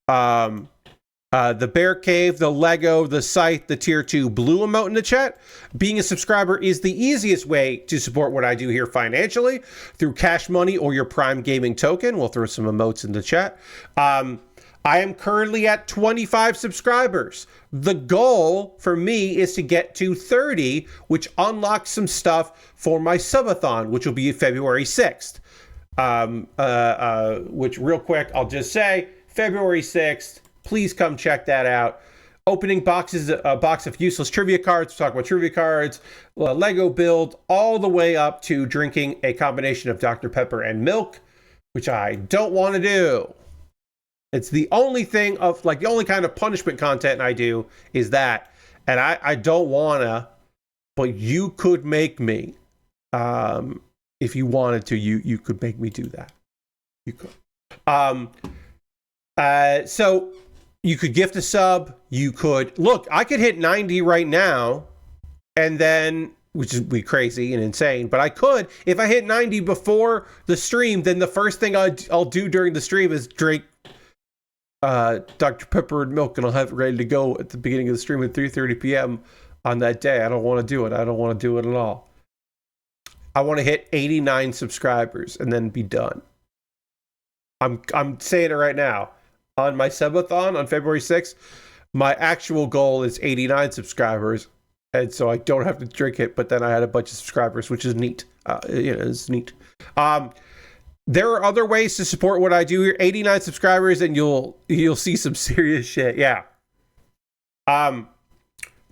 the Bear Cave, the Lego, the Scythe, the Tier 2 blue emote in the chat. Being a subscriber is the easiest way to support what I do here financially through Cash Money or your Prime Gaming token. We'll throw some emotes in the chat. I am currently at 25 subscribers. The goal for me is to get to 30, which unlocks some stuff for my subathon, which will be February 6th. Which real quick, I'll just say, February 6th, please come check that out. Opening boxes, a box of useless trivia cards. We'll talk about trivia cards, Lego build, all the way up to drinking a combination of Dr. Pepper and milk, which I don't want to do. It's the only thing of, like, the only kind of punishment content I do is that. And I don't want to, but you could make me. If you wanted to, you could make me do that. You could. So you could gift a sub. You could look. I could hit 90 right now, and then, which would be crazy and insane. But I could, if I hit 90 before the stream, then the first thing I'll do during the stream is drink Dr. Pepper and milk, and I'll have it ready to go at the beginning of the stream at 3:30 p.m. on that day. I don't want to do it. I don't want to do it at all. I want to hit 89 subscribers and then be done. I'm saying it right now. On my subathon on February 6th, my actual goal is 89 subscribers, and so I don't have to drink it, but then I had a bunch of subscribers, which is neat. It's neat. There are other ways to support what I do here. 89 subscribers, and you'll see some serious shit. Yeah.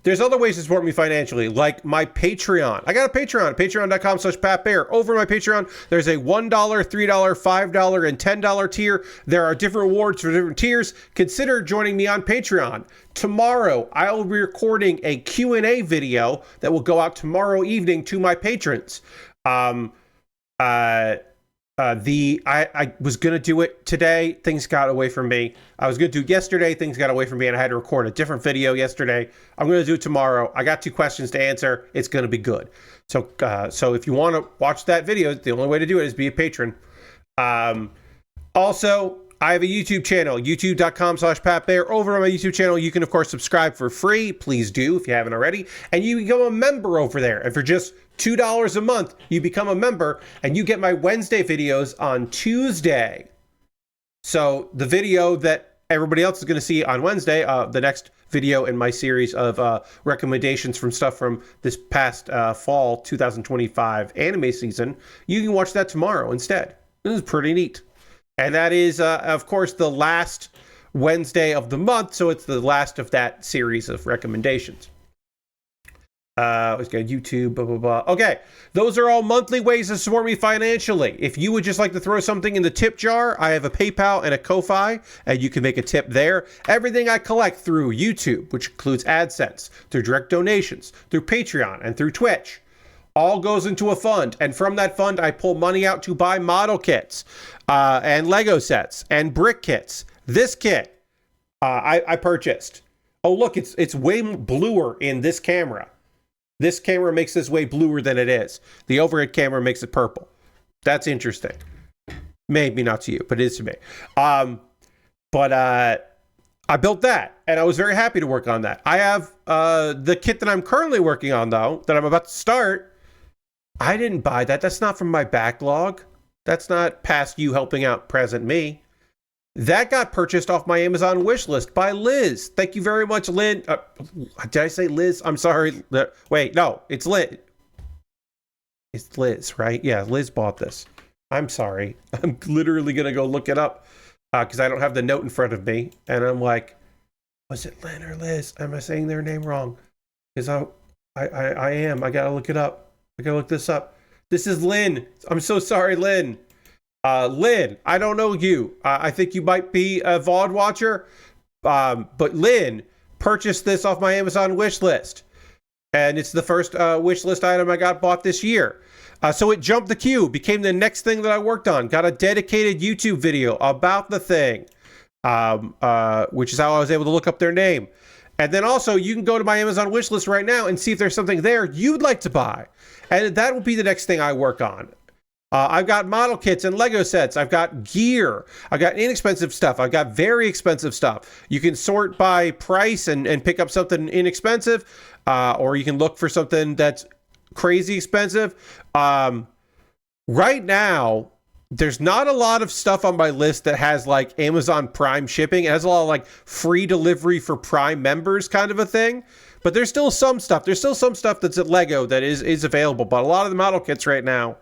There's other ways to support me financially, like my Patreon. I got a Patreon, patreon.com/PatBear. Over my Patreon, there's a $1, $3, $5, and $10 tier. There are different rewards for different tiers. Consider joining me on Patreon. Tomorrow, I will be recording a Q&A video that will go out tomorrow evening to my patrons. I was going to do it today. Things got away from me. I was going to do it yesterday. Things got away from me, and I had to record a different video yesterday. I'm going to do it tomorrow. I got 2 questions to answer. It's going to be good. So if you want to watch that video, the only way to do it is be a patron. Also, I have a YouTube channel, youtube.com/PatBear. Over on my YouTube channel, you can, of course, subscribe for free. Please do if you haven't already. And you become a member over there. And for just $2 a month, you become a member, and you get my Wednesday videos on Tuesday. So the video that everybody else is going to see on Wednesday, the next video in my series of recommendations from stuff from this past fall 2025 anime season, you can watch that tomorrow instead. This is pretty neat. And that is, of course, the last Wednesday of the month, so it's the last of that series of recommendations. Let's go YouTube, blah, blah, blah. Okay, those are all monthly ways to support me financially. If you would just like to throw something in the tip jar, I have a PayPal and a Ko-Fi, and you can make a tip there. Everything I collect through YouTube, which includes AdSense, through direct donations, through Patreon, and through Twitch, all goes into a fund. And from that fund, I pull money out to buy model kits, and Lego sets, and brick kits. This kit, I purchased. Oh, look, it's way bluer in this camera. This camera makes this way bluer than it is. The overhead camera makes it purple. That's interesting. Maybe not to you, but it is to me. But I built that, and I was very happy to work on that. I have the kit that I'm currently working on, though, that I'm about to start. I didn't buy that. That's not from my backlog. That's not past you helping out present me. That got purchased off my Amazon wish list by Liz. Thank you very much, Lynn. Did I say Liz? I'm sorry. Wait, no, it's Liz. It's Liz, right? Yeah, Liz bought this. I'm sorry. I'm literally going to go look it up because I don't have the note in front of me. And I'm like, was it Lynn or Liz? Am I saying their name wrong? Because I am. I got to look it up. I got to look this up. This is Lynn. I'm so sorry, Lynn. Lynn, I don't know you. I think you might be a VOD watcher. But Lynn purchased this off my Amazon wish list. And it's the first wish list item I got bought this year. So it jumped the queue, became the next thing that I worked on. Got a dedicated YouTube video about the thing, which is how I was able to look up their name. And then also, you can go to my Amazon wish list right now and see if there's something there you'd like to buy. And that will be the next thing I work on. I've got model kits and Lego sets. I've got gear. I've got inexpensive stuff. I've got very expensive stuff. You can sort by price and pick up something inexpensive, or you can look for something that's crazy expensive. Right now, There's not a lot of stuff on my list that has like Amazon Prime shipping. It has a lot of like free delivery for Prime members kind of a thing. But there's still some stuff. There's still some stuff that's at Lego that is available. But a lot of the model kits right now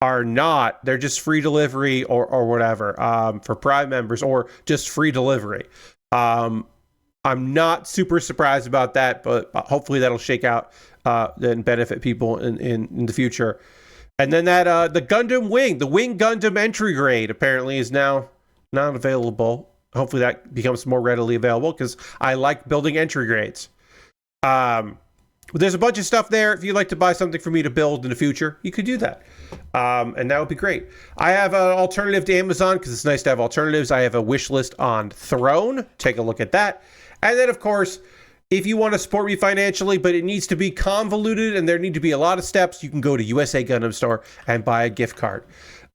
are not. They're just free delivery or whatever for Prime members, or just free delivery. I'm not super surprised about that, but hopefully that'll shake out and benefit people in the future. And then that the Gundam Wing, the Wing Gundam entry grade apparently is now not available. Hopefully that becomes more readily available because I like building entry grades. There's a bunch of stuff there. If you'd like to buy something for me to build in the future, you could do that. And that would be great. I have an alternative to Amazon because it's nice to have alternatives. I have a wish list on Throne. Take a look at that. And then, of course, if you want to support me financially, but it needs to be convoluted and there need to be a lot of steps, you can go to USA Gundam Store and buy a gift card.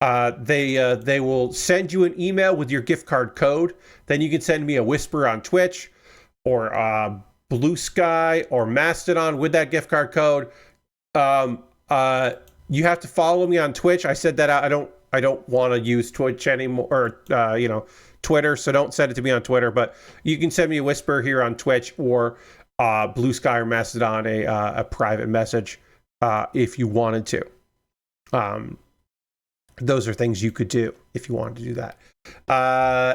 They will send you an email with your gift card code. Then you can send me a whisper on Twitch or Blue Sky or Mastodon with that gift card code. You have to follow me on Twitch. I said that I don't want to use Twitch anymore, or Twitter, so don't send it to me on Twitter, but you can send me a whisper here on Twitch or Blue Sky or Mastodon, a private message if you wanted to. Those are things you could do if you wanted to do that.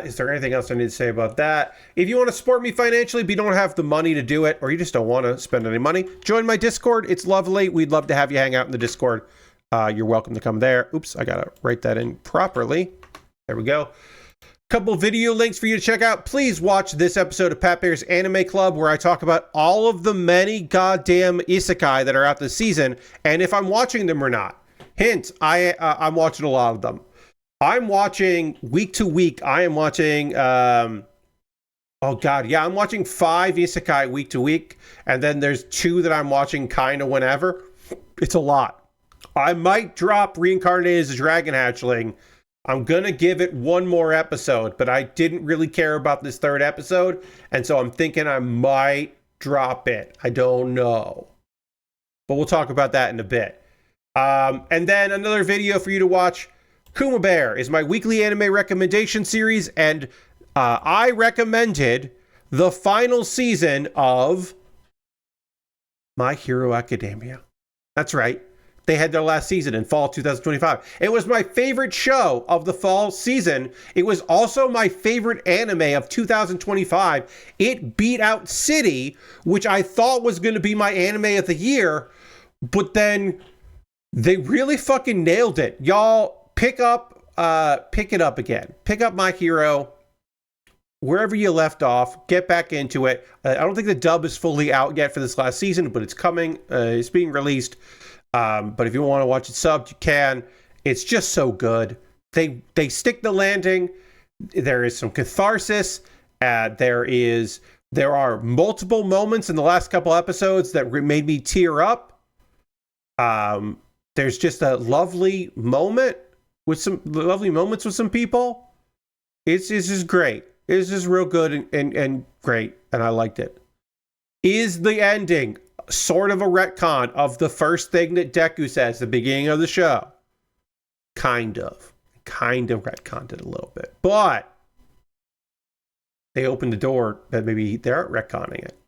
Is there anything else I need to say about that? If you want to support me financially but you don't have the money to do it, or you just don't want to spend any money, join my Discord. It's lovely. We'd love to have you hang out in the Discord. You're welcome to come there. Oops, I gotta write that in properly. There we go. Couple video links for you to check out. Please watch this episode of Pat Bear's Anime Club, where I talk about all of the many goddamn isekai that are out this season and if I'm watching them or not. Hint, I'm watching a lot of them. I'm watching week to week. I am watching I'm watching 5 isekai week to week, and then there's 2 that I'm watching kind of whenever. It's a lot. I might drop Reincarnated as a Dragon Hatchling. I'm going to give it one more episode, but I didn't really care about this 3rd episode, and so I'm thinking I might drop it. I don't know. But we'll talk about that in a bit. And then another video for you to watch. Kuma Baer is my weekly anime recommendation series, and I recommended the final season of My Hero Academia. That's right. They had their last season in fall 2025. It was my favorite show of the fall season. It was also my favorite anime of 2025. It beat out City, which I thought was going to be my anime of the year, but then they really fucking nailed it. Y'all pick it up again. Pick up My Hero wherever you left off. Get back into it. I don't think the dub is fully out yet for this last season, but it's coming. It's being released. But if you want to watch it subbed, you can. It's just so good. They stick the landing. There is some catharsis. There are multiple moments in the last couple episodes that made me tear up. There's just a lovely moment with some lovely moments with some people. It's just great. It's just real good and great, and I liked it. Is the ending sort of a retcon of the first thing that Deku says at the beginning of the show? Kind of retconned it a little bit, but they opened the door that maybe they aren't retconning it.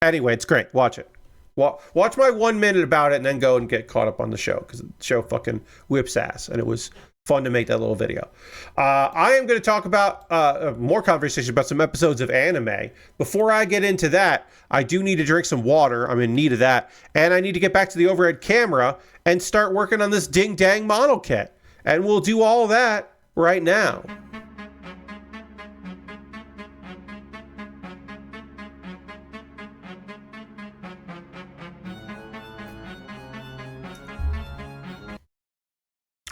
Anyway, it's great. Watch it. Watch my 1 minute about it and then go and get caught up on the show, because the show fucking whips ass, and it was fun to make that little video. I am going to talk about more conversation about some episodes of anime. Before I get into that, I do need to drink some water. I'm in need of that. And I need to get back to the overhead camera and start working on this ding dang model kit. And we'll do all that right now.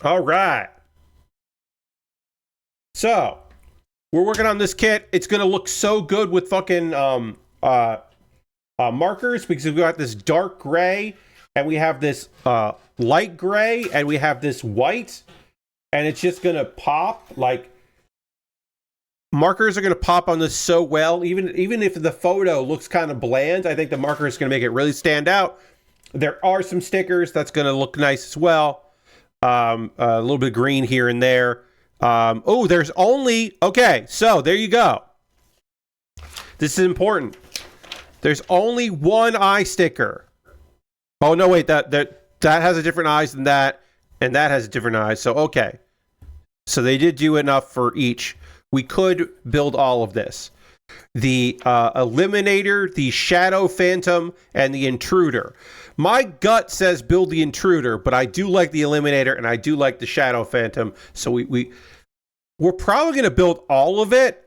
All right. So, we're working on this kit. It's going to look so good with fucking markers, because we've got this dark gray, and we have this light gray, and we have this white, and it's just going to pop. Like, markers are going to pop on this so well. Even if the photo looks kind of bland, I think the marker is going to make it really stand out. There are some stickers that's going to look nice as well. A little bit of green here and there. Oh, there's only... Okay, so there you go. This is important. There's only one eye sticker. Oh, no, wait. That has a different eyes than that, and that has a different eyes. So, okay. So they did do enough for each. We could build all of this. The Eliminator, the Shadow Phantom, and the Intruder. My gut says build the Intruder, but I do like the Eliminator, and I do like the Shadow Phantom. So we're probably going to build all of it.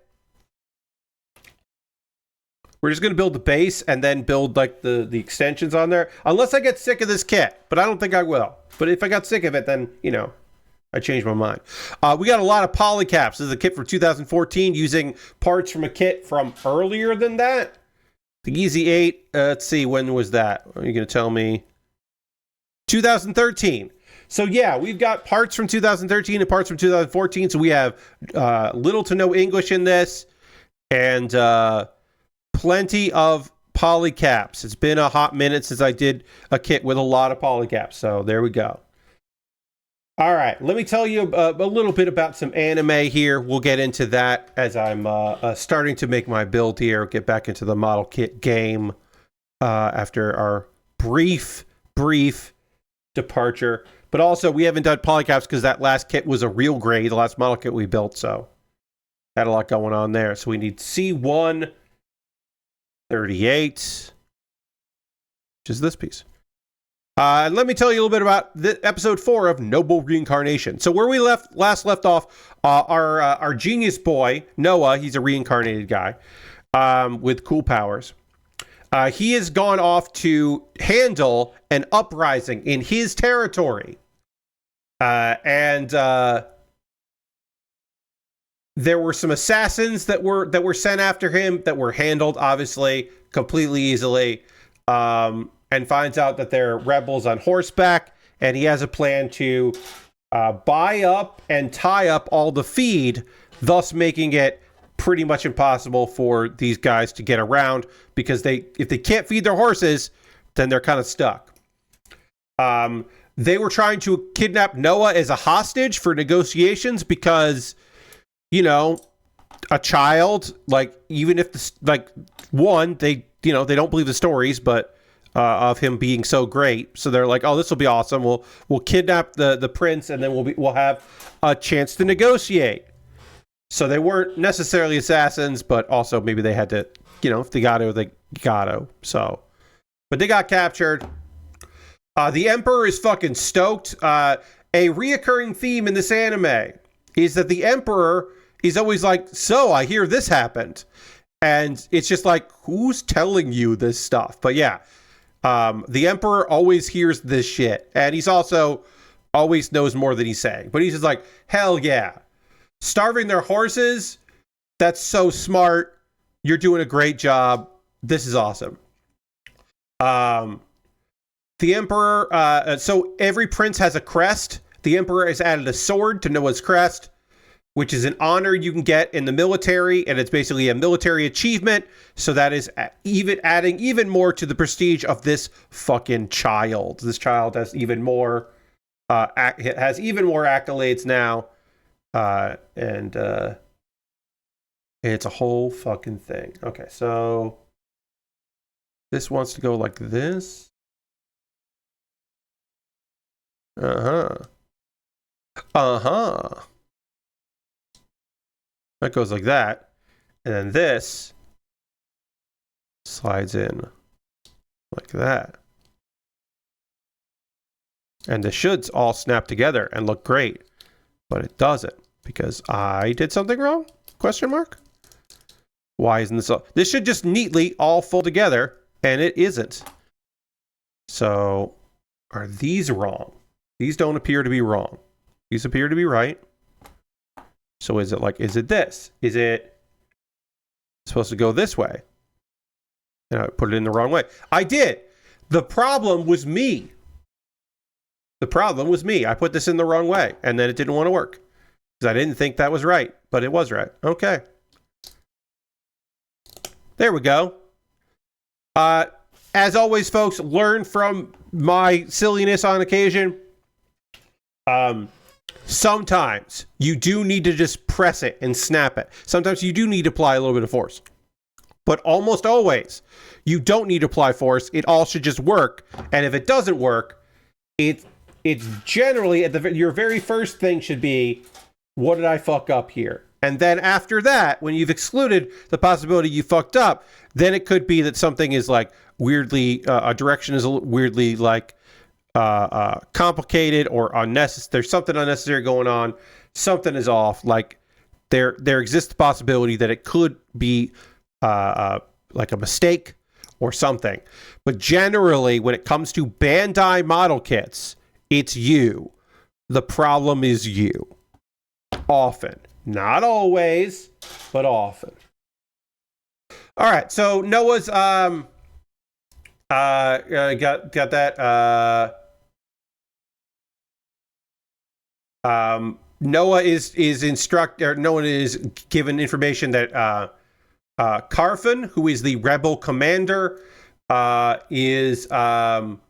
We're just going to build the base and then build like the extensions on there. Unless I get sick of this kit, but I don't think I will. But if I got sick of it, then, you know, I changed my mind. We got a lot of polycaps. This is a kit from 2014 using parts from a kit from earlier than that. The Easy 8, let's see, when was that? Are you going to tell me? 2013. So yeah, we've got parts from 2013 and parts from 2014. So we have little to no English in this and plenty of polycaps. It's been a hot minute since I did a kit with a lot of polycaps. So there we go. All right, let me tell you a little bit about some anime here. We'll get into that as I'm starting to make my build here, get back into the model kit game after our brief departure. But also, we haven't done polycaps because that last kit was a real grade, the last model kit we built, so had a lot going on there. So we need C138, which is this piece. Let me tell you a little bit about episode 4 of Noble Reincarnation. So where we last left off, our genius boy, Noah, he's a reincarnated guy with cool powers. He has gone off to handle an uprising in his territory. And there were some assassins that were sent after him that were handled, obviously, completely easily. And finds out that they're rebels on horseback, and he has a plan to buy up and tie up all the feed, thus making it pretty much impossible for these guys to get around, because if they can't feed their horses, then they're kind of stuck. They were trying to kidnap Noah as a hostage for negotiations because, you know, a child, like, even if they don't believe the stories, but of him being so great, so they're like, "Oh, this will be awesome. We'll kidnap the prince, and then we'll have a chance to negotiate." So they weren't necessarily assassins, but also maybe they had to, you know, if they got to. So, but they got captured. The Emperor is fucking stoked. A reoccurring theme in this anime is that the Emperor is always like, "So I hear this happened," and it's just like, who's telling you this stuff? But yeah. The Emperor always hears this shit, and he's also always knows more than he's saying. But he's just like, hell yeah. Starving their horses, that's so smart. You're doing a great job. This is awesome. The Emperor, so every prince has a crest. The Emperor has added a sword to Noah's crest, which is an honor you can get in the military, and it's basically a military achievement. So that is adding even more to the prestige of this fucking child. This child has even more accolades now, and it's a whole fucking thing. Okay, so this wants to go like this. That goes like that. And then this slides in like that. And the shoulds all snap together and look great. But it doesn't, because I did something wrong? Question mark? Why isn't this all? This should just neatly all fold together, and it isn't. So, are these wrong? These don't appear to be wrong. These appear to be right. So is it this? Is it supposed to go this way? And I put it in the wrong way. I did. The problem was me. I put this in the wrong way, and then it didn't want to work. Because I didn't think that was right, but it was right. Okay. There we go. As always, folks, learn from my silliness on occasion. Sometimes you do need to just press it and snap it. Sometimes you do need to apply a little bit of force. But almost always, you don't need to apply force. It all should just work. And if it doesn't work, it's generally your very first thing should be, what did I fuck up here? And then after that, when you've excluded the possibility you fucked up, then it could be that something is like weirdly, a direction is weirdly like complicated or unnecessary. There's something unnecessary going on. Something is off. Like there exists the possibility that it could be like a mistake or something. But generally, when it comes to Bandai model kits, it's you. The problem is you. Often. Not always, but often. All right, so Noah's got that. Noah Noah is given information that Carfin, who is the rebel commander, is willing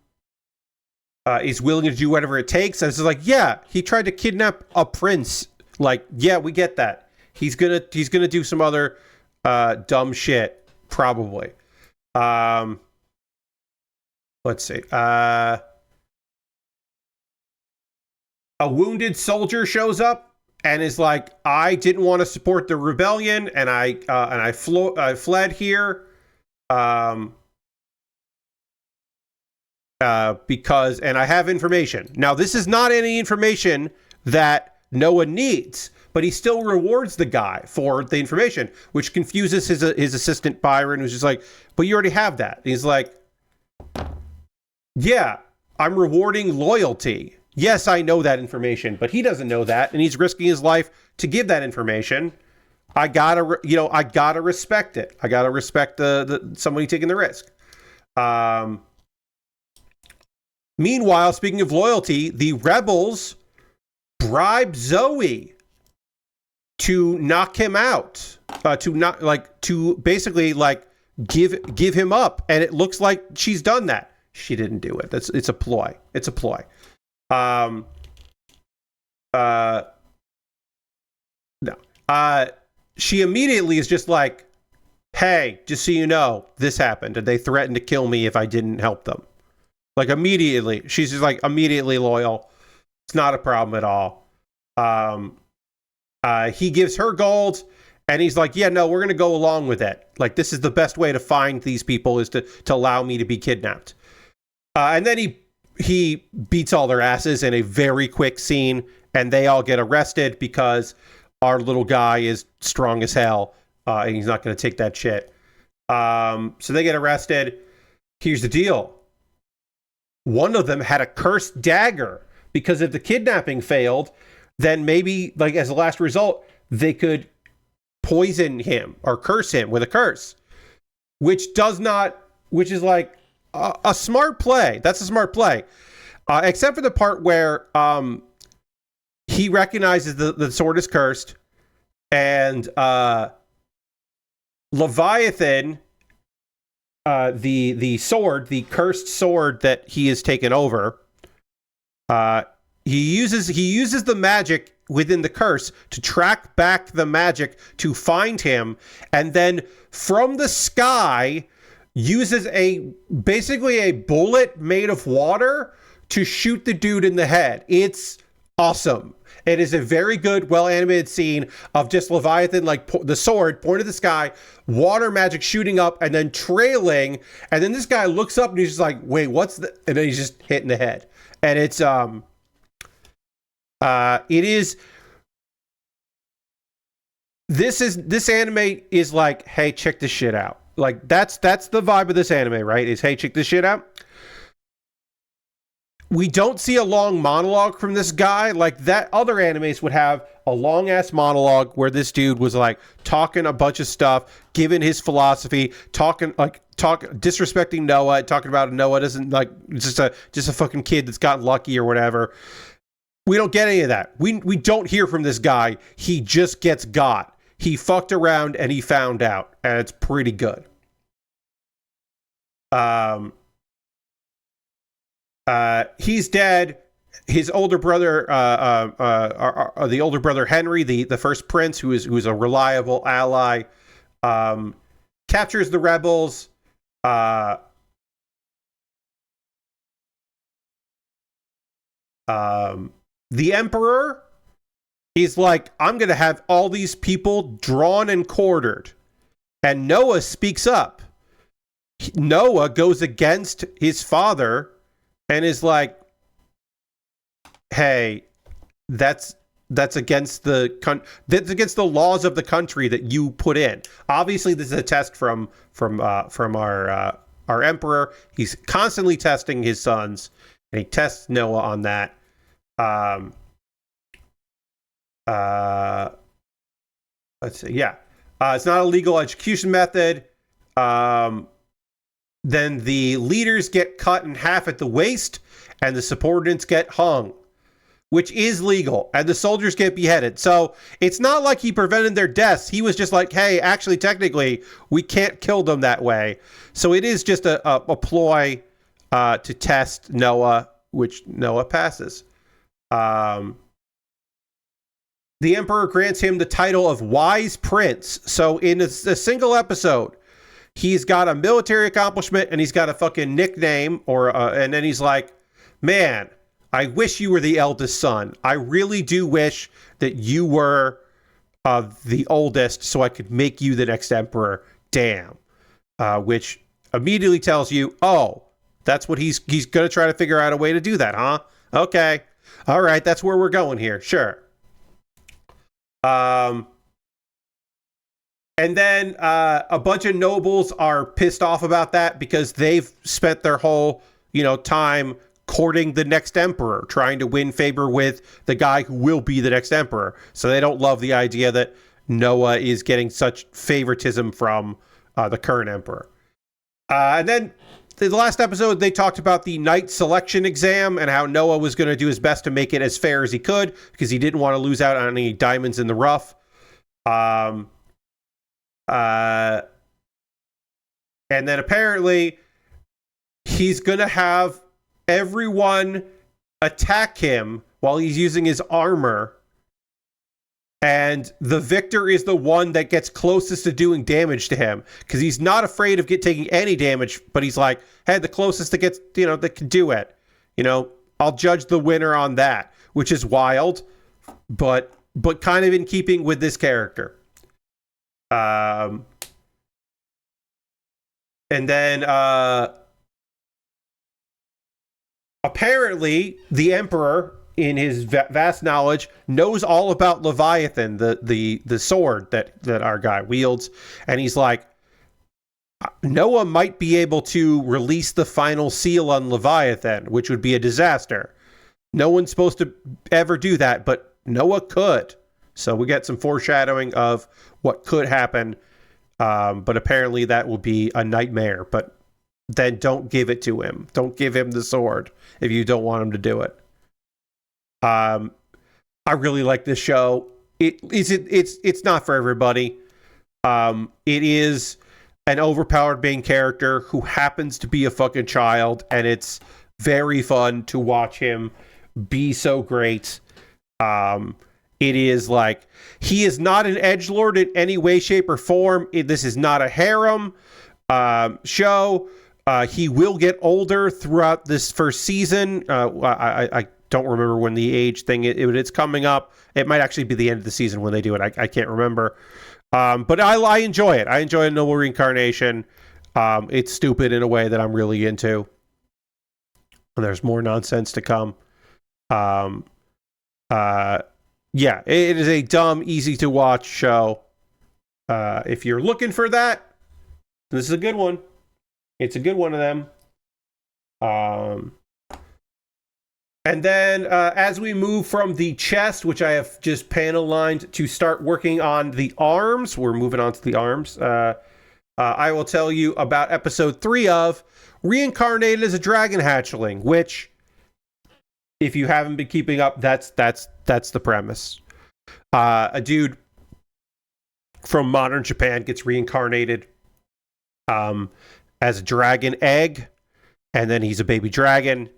to do whatever it takes. And it's like, yeah, he tried to kidnap a prince. Like, yeah, we get that. He's gonna do some other dumb shit, probably. Let's see. A wounded soldier shows up and is like, I didn't want to support the rebellion, and I fled here. Because I have information. Now, this is not any information that Noah needs, but he still rewards the guy for the information, which confuses his assistant Byron, who's just like, but you already have that. And he's like, yeah, I'm rewarding loyalty. Yes, I know that information, but he doesn't know that, and he's risking his life to give that information. I gotta respect it. I gotta respect the somebody taking the risk. Meanwhile, speaking of loyalty, the rebels bribe Zoe to knock him out, to basically give him up, and it looks like she's done that. She didn't do it. It's a ploy. It's a ploy. No. She immediately is just like, hey, just so you know, this happened, and they threatened to kill me if I didn't help them. Like, immediately. She's just like immediately loyal. It's not a problem at all. He gives her gold, and he's like, yeah, no, we're going to go along with it. Like, this is the best way to find these people, is to allow me to be kidnapped. And then he beats all their asses in a very quick scene, and they all get arrested because our little guy is strong as hell, and he's not going to take that shit. So they get arrested. Here's the deal. One of them had a cursed dagger, because if the kidnapping failed, then maybe, like, as a last result, they could poison him or curse him with a curse, which is like a smart play. That's a smart play. Except for the part where he recognizes the sword is cursed, and Leviathan, the sword, the cursed sword that he has taken over, he uses the magic within the curse to track back the magic to find him, and then from the sky uses basically a bullet made of water to shoot the dude in the head. It's awesome. It is a very good, well-animated scene of just Leviathan, like the sword pointed at the sky, water magic shooting up and then trailing, and then this guy looks up and he's just like, wait, what's the... And then he's just hit in the head. And it's this anime is like, hey, check this shit out. Like, that's the vibe of this anime, right? Is, hey, check this shit out. We don't see a long monologue from this guy like that. Other animes would have a long ass monologue where this dude was like talking a bunch of stuff, giving his philosophy, disrespecting Noah, talking about Noah doesn't, like, just a fucking kid that's got lucky or whatever. We don't get any of that. We don't hear from this guy. He just gets got. He fucked around and he found out, and it's pretty good. He's dead. his older brother, the older brother Henry, the first prince, who's a reliable ally, captures the rebels. The emperor is like, I'm going to have all these people drawn and quartered. And Noah speaks up. Noah goes against his father and is like, hey, that's against the laws of the country that you put in. Obviously, this is a test from our emperor. He's constantly testing his sons, and he tests Noah on that. Let's see. Yeah, it's not a legal execution method. Then the leaders get cut in half at the waist, and the subordinates get hung, which is legal, and the soldiers get beheaded. So it's not like he prevented their deaths. He was just like, hey, actually, technically, we can't kill them that way. So it is just a ploy to test Noah, which Noah passes. The Emperor grants him the title of Wise Prince. So in a single episode, he's got a military accomplishment and he's got a fucking nickname, and then he's like, man, I wish you were the eldest son. I really do wish that you were the oldest so I could make you the next emperor. Damn. Which immediately tells you, oh, that's what he's going to try to figure out a way to do that, huh? Okay. All right, that's where we're going here. Sure. And then a bunch of nobles are pissed off about that because they've spent their whole, time courting the next emperor, trying to win favor with the guy who will be the next emperor. So they don't love the idea that Noah is getting such favoritism from the current emperor. And then the last episode, they talked about the knight selection exam and how Noah was going to do his best to make it as fair as he could because he didn't want to lose out on any diamonds in the rough. And then apparently he's going to have everyone attack him while he's using his armor. And the victor is the one that gets closest to doing damage to him because he's not afraid of taking any damage. But he's like, hey, the closest that gets, that can do it. I'll judge the winner on that, which is wild, but kind of in keeping with this character. And then apparently the emperor, in his vast knowledge, knows all about Leviathan, the sword that our guy wields, and he's like, Noah might be able to release the final seal on Leviathan, which would be a disaster. No one's supposed to ever do that, but Noah could. So we get some foreshadowing of what could happen, but apparently that will be a nightmare. But then don't give it to him. Don't give him the sword if you don't want him to do it. I really like this show. It's not for everybody. It is an overpowered main character who happens to be a fucking child, and it's very fun to watch him be so great. It is like, he is not an edgelord in any way, shape, or form. This is not a harem show. He will get older throughout this first season. I don't remember when the age thing it's coming up. It might actually be the end of the season when they do it. I can't remember. But I enjoy it. I enjoy a Noble Reincarnation. It's stupid in a way that I'm really into. And there's more nonsense to come. Yeah, it is a dumb, easy to watch show. If you're looking for that, this is a good one. It's a good one of them. And then as we move from the chest, which I have just panel lined, to start working on the arms, we're moving on to the arms. I will tell you about episode 3 of Reincarnated as a Dragon Hatchling, which, if you haven't been keeping up, that's the premise. A dude from modern Japan gets reincarnated as a dragon egg, and then he's a baby dragon.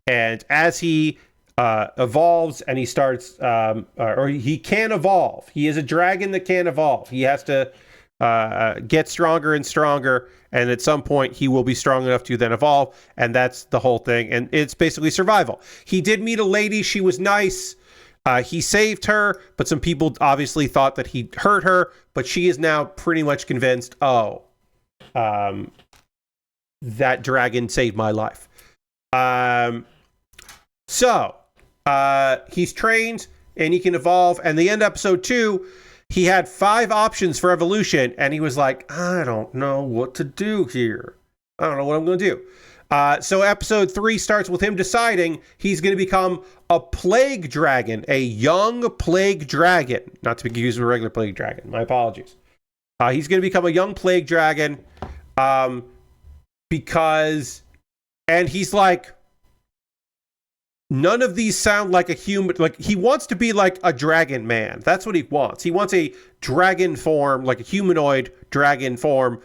And as he evolves, and he starts, or he can evolve. He is a dragon that can evolve. He has to get stronger and stronger, and at some point he will be strong enough to then evolve, and that's the whole thing. And it's basically survival. He did meet a lady. She was nice. He saved her, but some people obviously thought that he hurt her, but she is now pretty much convinced, that dragon saved my life. So he's trained and he can evolve. And the end of episode 2, he had 5 options for evolution, and he was like, I don't know what to do here. I don't know what I'm going to do. So episode 3 starts with him deciding he's going to become a plague dragon, a young plague dragon. Not to be confused with a regular plague dragon. My apologies. He's going to become a young plague dragon because... And he's like, none of these sound like a human. Like, he wants to be like a dragon man. That's what he wants. He wants a dragon form, like a humanoid dragon form.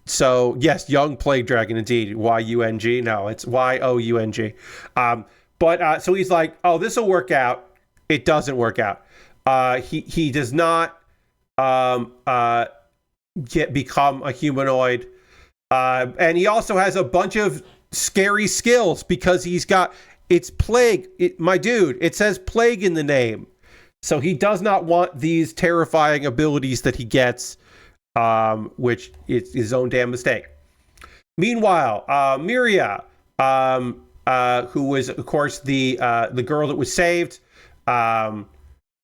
So yes, young plague dragon indeed. Y-U-N-G. No, it's Y-O-U-N-G. But so he's like, oh, this will work out. It doesn't work out. He does not become a humanoid. And he also has a bunch of scary skills because he's got, it's plague. My dude, it says plague in the name. So he does not want these terrifying abilities that he gets, which is his own damn mistake. Meanwhile, Miria, who was, of course, the girl that was saved, and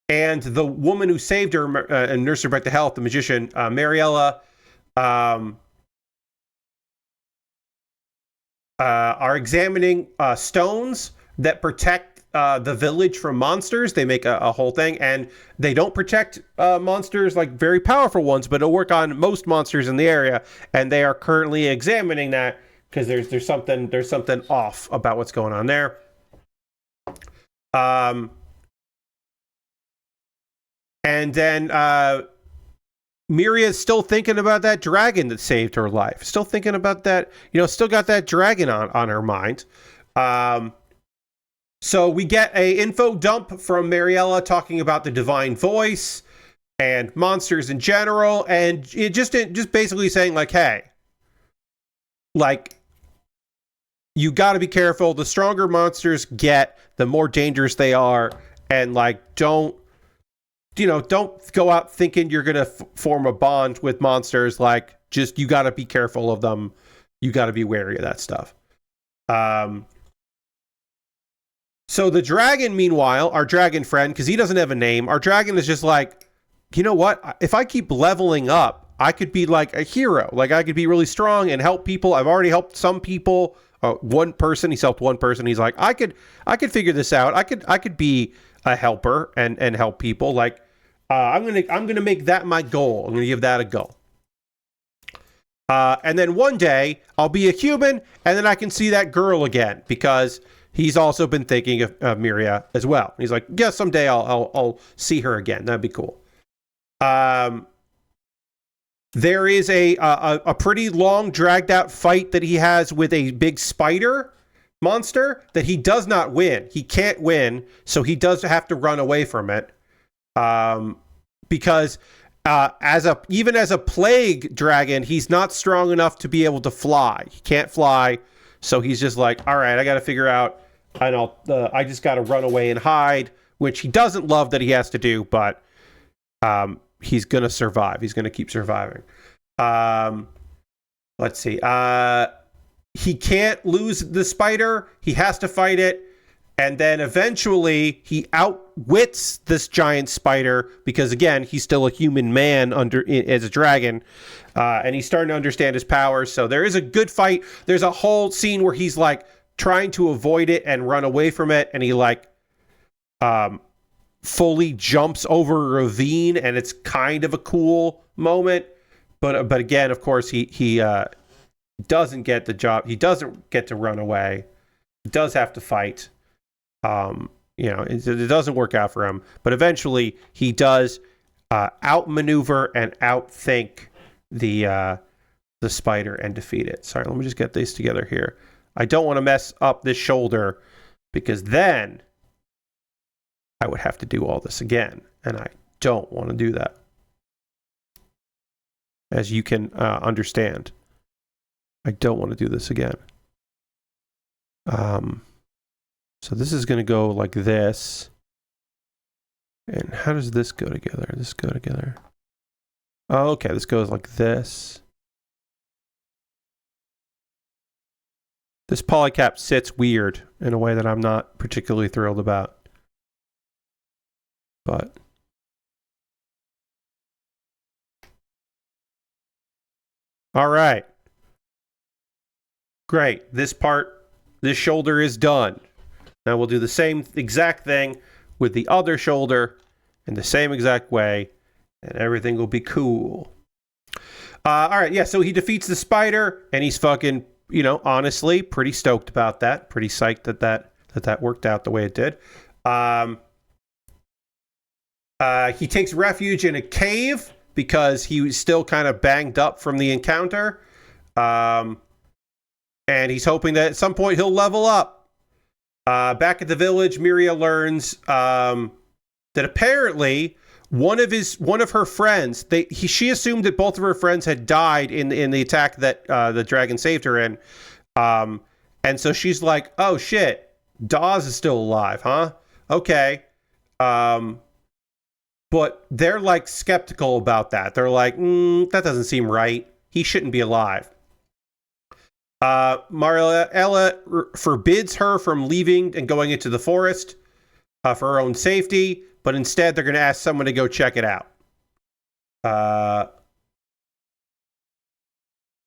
the woman who saved her and nursed her back to health, the magician, Mariella, are examining stones that protect the village from monsters. They make a whole thing, and they don't protect monsters, like very powerful ones, but it'll work on most monsters in the area. And they are currently examining that because there's something off about what's going on there. And then Miria is still thinking about that dragon that saved her life. Still thinking about that, still got that dragon on her mind. So we get a info dump from Mariella talking about the divine voice and monsters in general. And it just basically saying like, hey, like, you got to be careful. The stronger monsters get, the more dangerous they are. And like, don't go out thinking you're going to form a bond with monsters. Like, just, you got to be careful of them. You got to be wary of that stuff. So the dragon, meanwhile, our dragon friend, because he doesn't have a name, our dragon is just like, you know what? If I keep leveling up, I could be like a hero. Like, I could be really strong and help people. I've already helped some people. One person, he's helped one person. He's like, I could figure this out. I could be a helper and help people. Like, I'm gonna make that my goal. I'm gonna give that a go. And then one day I'll be a human, and then I can see that girl again, because he's also been thinking of Miria as well. He's like, yeah, someday I'll see her again. That'd be cool. There is a pretty long, dragged out fight that he has with a big spider monster that he does not win. He can't win, so he does have to run away from it. Because even as a plague dragon, he's not strong enough to be able to fly. He can't fly, so he's just like, all right, I got to figure out, and I just got to run away and hide, which he doesn't love that he has to do, but he's gonna survive. He's gonna keep surviving. Let's see. He can't lose the spider. He has to fight it. And then eventually he outwits this giant spider because, again, he's still a human man as a dragon. And he's starting to understand his powers. So there is a good fight. There's a whole scene where he's like trying to avoid it and run away from it. And he like fully jumps over a ravine. And it's kind of a cool moment. But again, of course, he doesn't get the job. He doesn't get to run away. He does have to fight. It doesn't work out for him, but eventually he does outmaneuver and outthink the spider and defeat it. Sorry, let me just get these together here. I don't want to mess up this shoulder because then I would have to do all this again, and I don't want to do that. As you can understand, I don't want to do this again. So this is going to go like this. And how does this go together? This go together. Oh, okay, this goes like this. This polycap sits weird in a way that I'm not particularly thrilled about. But all right. Great. This shoulder is done. Now we'll do the same exact thing with the other shoulder in the same exact way, and everything will be cool. All right, yeah, so he defeats the spider, and he's fucking, honestly, pretty stoked about that. Pretty psyched that worked out the way it did. He takes refuge in a cave because he was still kind of banged up from the encounter. And he's hoping that at some point he'll level up. Back at the village, Miria learns that apparently one of her friends, she assumed that both of her friends had died in the attack that the dragon saved her in. And so she's like, oh shit, Dawes is still alive, huh? Okay. But they're like skeptical about that. They're like, that doesn't seem right. He shouldn't be alive. Mariella forbids her from leaving and going into the forest for her own safety, but instead they're going to ask someone to go check it out.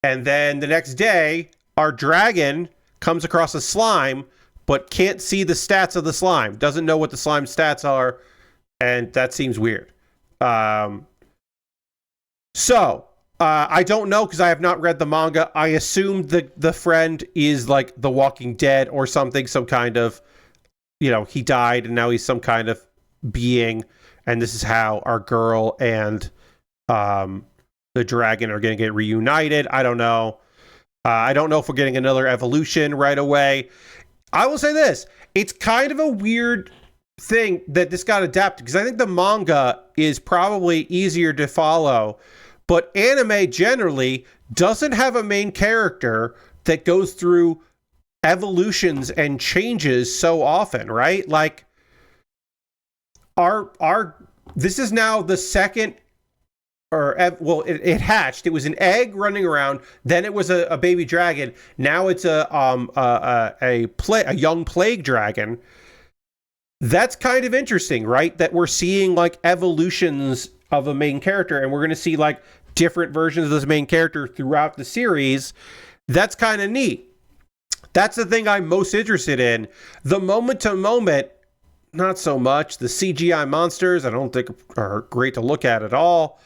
And then the next day, our dragon comes across a slime, but can't see the stats of the slime. Doesn't know what the slime stats are, and that seems weird. I don't know because I have not read the manga. I assumed the friend is like The Walking Dead or something, some kind of, he died and now he's some kind of being, and this is how our girl and the dragon are going to get reunited. I don't know. I don't know if we're getting another evolution right away. I will say this. It's kind of a weird thing that this got adapted because I think the manga is probably easier to follow, but anime generally doesn't have a main character that goes through evolutions and changes so often, right? Like this is now the second, it hatched. It was an egg running around. Then it was a baby dragon. Now it's a young plague dragon. That's kind of interesting, right? That we're seeing like evolutions of a main character, and we're going to see like different versions of this main character throughout the series. That's kind of neat. That's the thing I'm most interested in. The moment to moment, not so much. The CGI monsters, I don't think are great to look at all.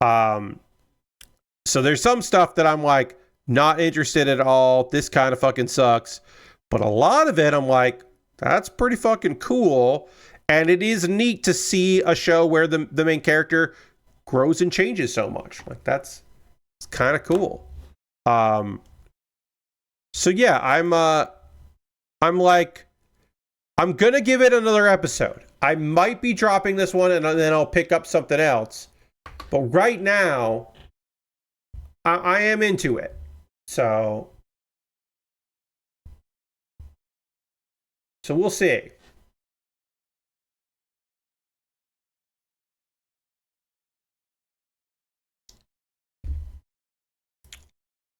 So there's some stuff that I'm like not interested at all. This kind of fucking sucks. But a lot of it, I'm like, that's pretty fucking cool. And it is neat to see a show where the main character grows and changes so much. Like it's kind of cool. So yeah, I'm gonna give it another episode. I might be dropping this one and then I'll pick up something else. But right now, I am into it. So we'll see.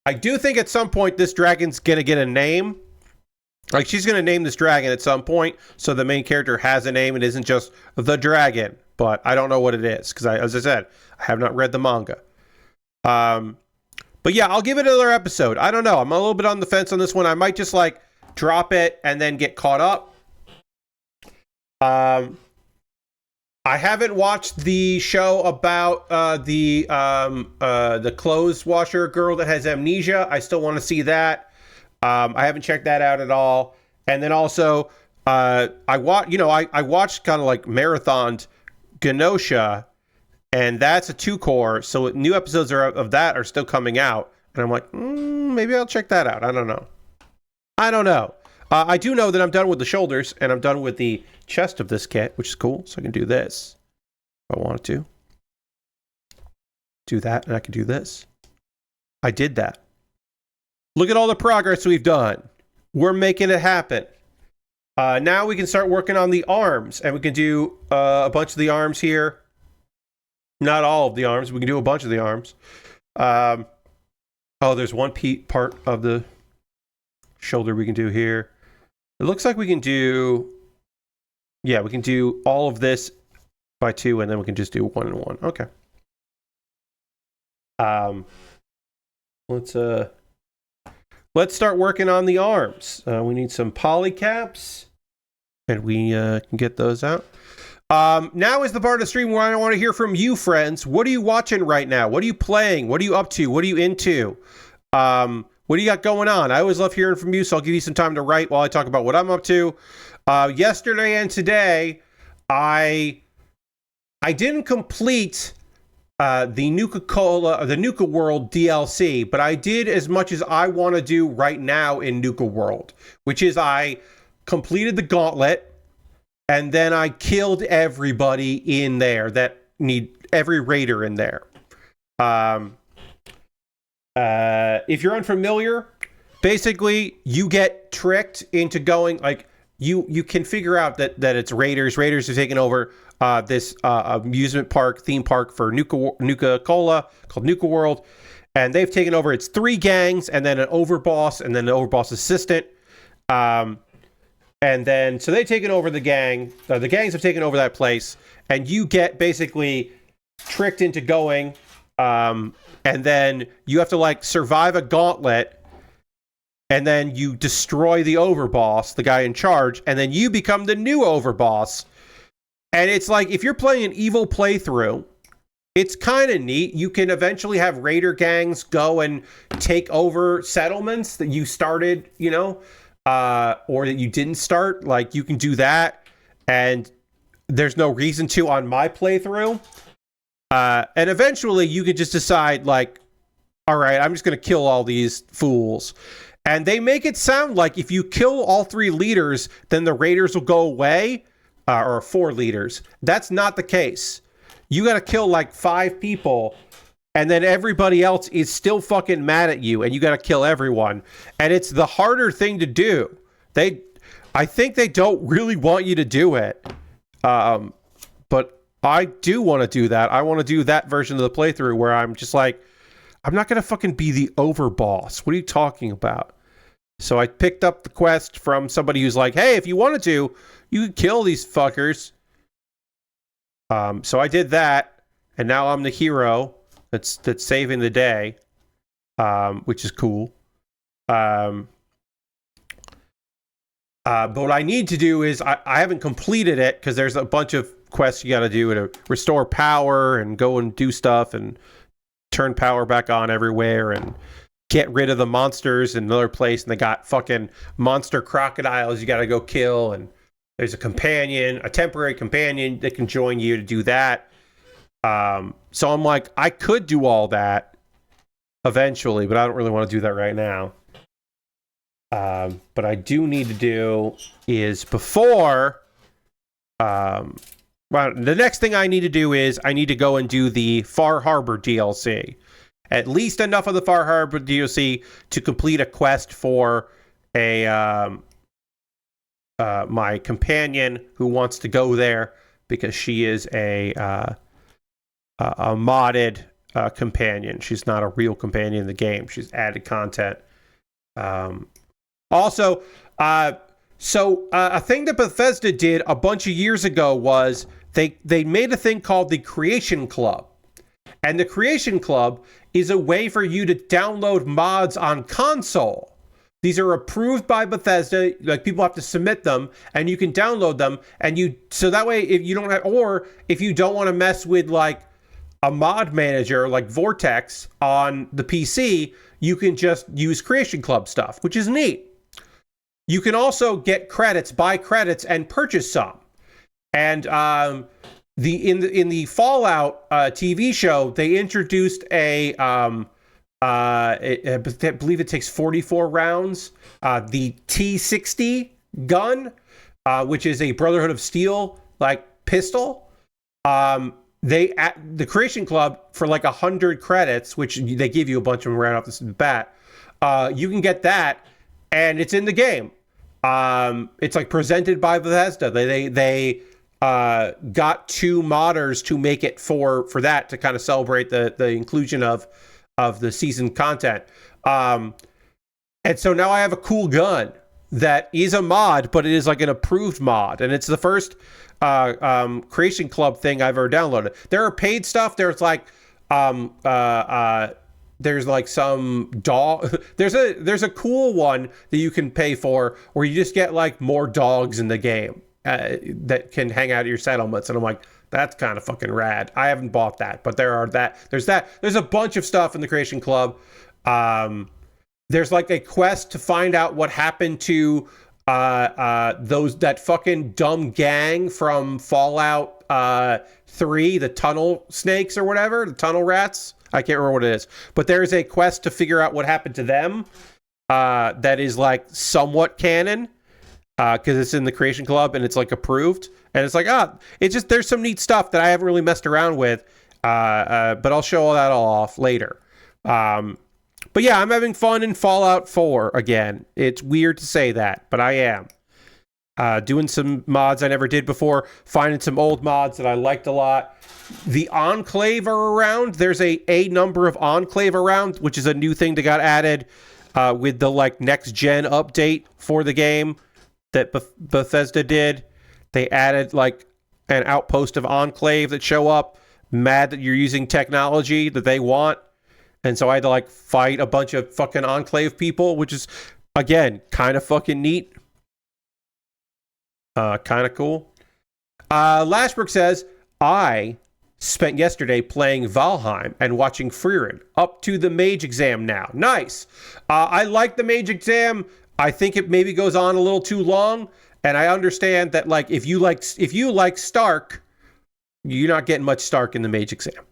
I do think at some point this dragon's going to get a name. Like, she's going to name this dragon at some point, so the main character has a name and isn't just the dragon. But I don't know what it is, because as I said, I have not read the manga. But yeah, I'll give it another episode. I don't know. I'm a little bit on the fence on this one. I might just, like, drop it and then get caught up. I haven't watched the show about the clothes washer girl that has amnesia. I still want to see that. I haven't checked that out at all. And then also, I watched kind of like marathoned Genosha, and that's a 2-core. So new episodes of that are still coming out, and I'm like, maybe I'll check that out. I don't know. I do know that I'm done with the shoulders, and I'm done with the chest of this kit, which is cool. So I can do this if I wanted to. Do that, and I can do this. I did that. Look at all the progress we've done. We're making it happen. Now we can start working on the arms, and we can do a bunch of the arms here. Not all of the arms. We can do a bunch of the arms. There's one part of the shoulder we can do here. It looks like we can do... Yeah, we can do all of this by 2, and then we can just do 1 and 1. Okay. Let's start working on the arms. We need some polycaps, and we can get those out. Now is the part of the stream where I want to hear from you, friends. What are you watching right now? What are you playing? What are you up to? What are you into? What do you got going on? I always love hearing from you, so I'll give you some time to write while I talk about what I'm up to. Yesterday and today, I didn't complete the Nuka World DLC, but I did as much as I want to do right now in Nuka World, which is I completed the gauntlet, and then I killed everybody in there every raider in there. If you're unfamiliar, basically you get tricked into going, like, you can figure out that it's raiders. Raiders are taking over this amusement park, theme park for Nuka Cola called Nuka World, and they've taken over. It's 3 gangs and then an overboss and then an overboss assistant. And then, so they've taken over the gang. The gangs have taken over that place, and you get basically tricked into going, and then you have to, like, survive a gauntlet, and then you destroy the overboss, the guy in charge, and then you become the new overboss. And it's like, if you're playing an evil playthrough, it's kind of neat. You can eventually have raider gangs go and take over settlements that you started, or that you didn't start. Like, you can do that, and there's no reason to on my playthrough. And eventually you could just decide, like, all right, I'm just going to kill all these fools. And they make it sound like if you kill all 3 leaders, then the raiders will go away, or 4 leaders. That's not the case. You got to kill like 5 people, and then everybody else is still fucking mad at you, and you got to kill everyone. And it's the harder thing to do. I think they don't really want you to do it. But I do want to do that. I want to do that version of the playthrough where I'm just like, I'm not going to fucking be the overboss. What are you talking about? So I picked up the quest from somebody who's like, hey, if you wanted to, you could kill these fuckers. So I did that, and now I'm the hero that's saving the day, which is cool. But what I need to do is, I haven't completed it because there's a bunch of quests you got to do to restore power and go and do stuff and turn power back on everywhere and get rid of the monsters in another place. And they got fucking monster crocodiles you got to go kill. And there's a temporary companion that can join you to do that. So I'm like, I could do all that eventually, but I don't really want to do that right now. But I do need to do is before... the next thing I need to do is I need to go and do the Far Harbor DLC. At least enough of the Far Harbor DLC to complete a quest for my companion who wants to go there because she is a modded companion. She's not a real companion in the game. She's added content. Also, a thing that Bethesda did a bunch of years ago was they made a thing called the Creation Club. And the Creation Club is a way for you to download mods on console. These are approved by Bethesda. Like, people have to submit them, and you can download them. And so that way, if you don't have, or if you don't want to mess with like a mod manager like Vortex on the PC, you can just use Creation Club stuff, which is neat. You can also get credits, buy credits, and purchase some. And in the Fallout TV show, they introduced a I believe it takes 44 rounds. The T60 gun, which is a Brotherhood of Steel like pistol. They at the Creation Club for like 100 credits, which they give you a bunch of them right off the bat. You can get that, and it's in the game. It's like presented by Bethesda. They got 2 modders to make it for that to kind of celebrate the inclusion of the season content. And so now I have a cool gun that is a mod, but it is like an approved mod, and it's the first Creation Club thing I've ever downloaded. There are paid stuff. There's like there's like some dog. There's a cool one that you can pay for where you just get like more dogs in the game that can hang out at your settlements, and I'm like, that's kind of fucking rad. I haven't bought that, but there's a bunch of stuff in the Creation Club. There's like a quest to find out what happened to that fucking dumb gang from Fallout 3, the tunnel snakes or whatever, the tunnel rats. I can't remember what it is, but there's a quest to figure out what happened to them. That is like somewhat canon because it's in the Creation Club and it's like approved. And it's like, it's just, there's some neat stuff that I haven't really messed around with. But I'll show all that off later. But yeah, I'm having fun in Fallout 4 again. It's weird to say that, but I am. Doing some mods I never did before, finding some old mods that I liked a lot. The Enclave are around. There's a number of Enclave around, which is a new thing that got added with the like next gen update for the game that Bethesda did. They added like an outpost of Enclave that show up, mad that you're using technology that they want. And so I had to like fight a bunch of fucking Enclave people, which is, again, kind of fucking neat. Kind of cool. Lashbrook says, I spent yesterday playing Valheim and watching Frieren up to the mage exam now. Nice. I like the mage exam. I think it maybe goes on a little too long. And I understand that, like, if you like Stark, you're not getting much Stark in the mage exam.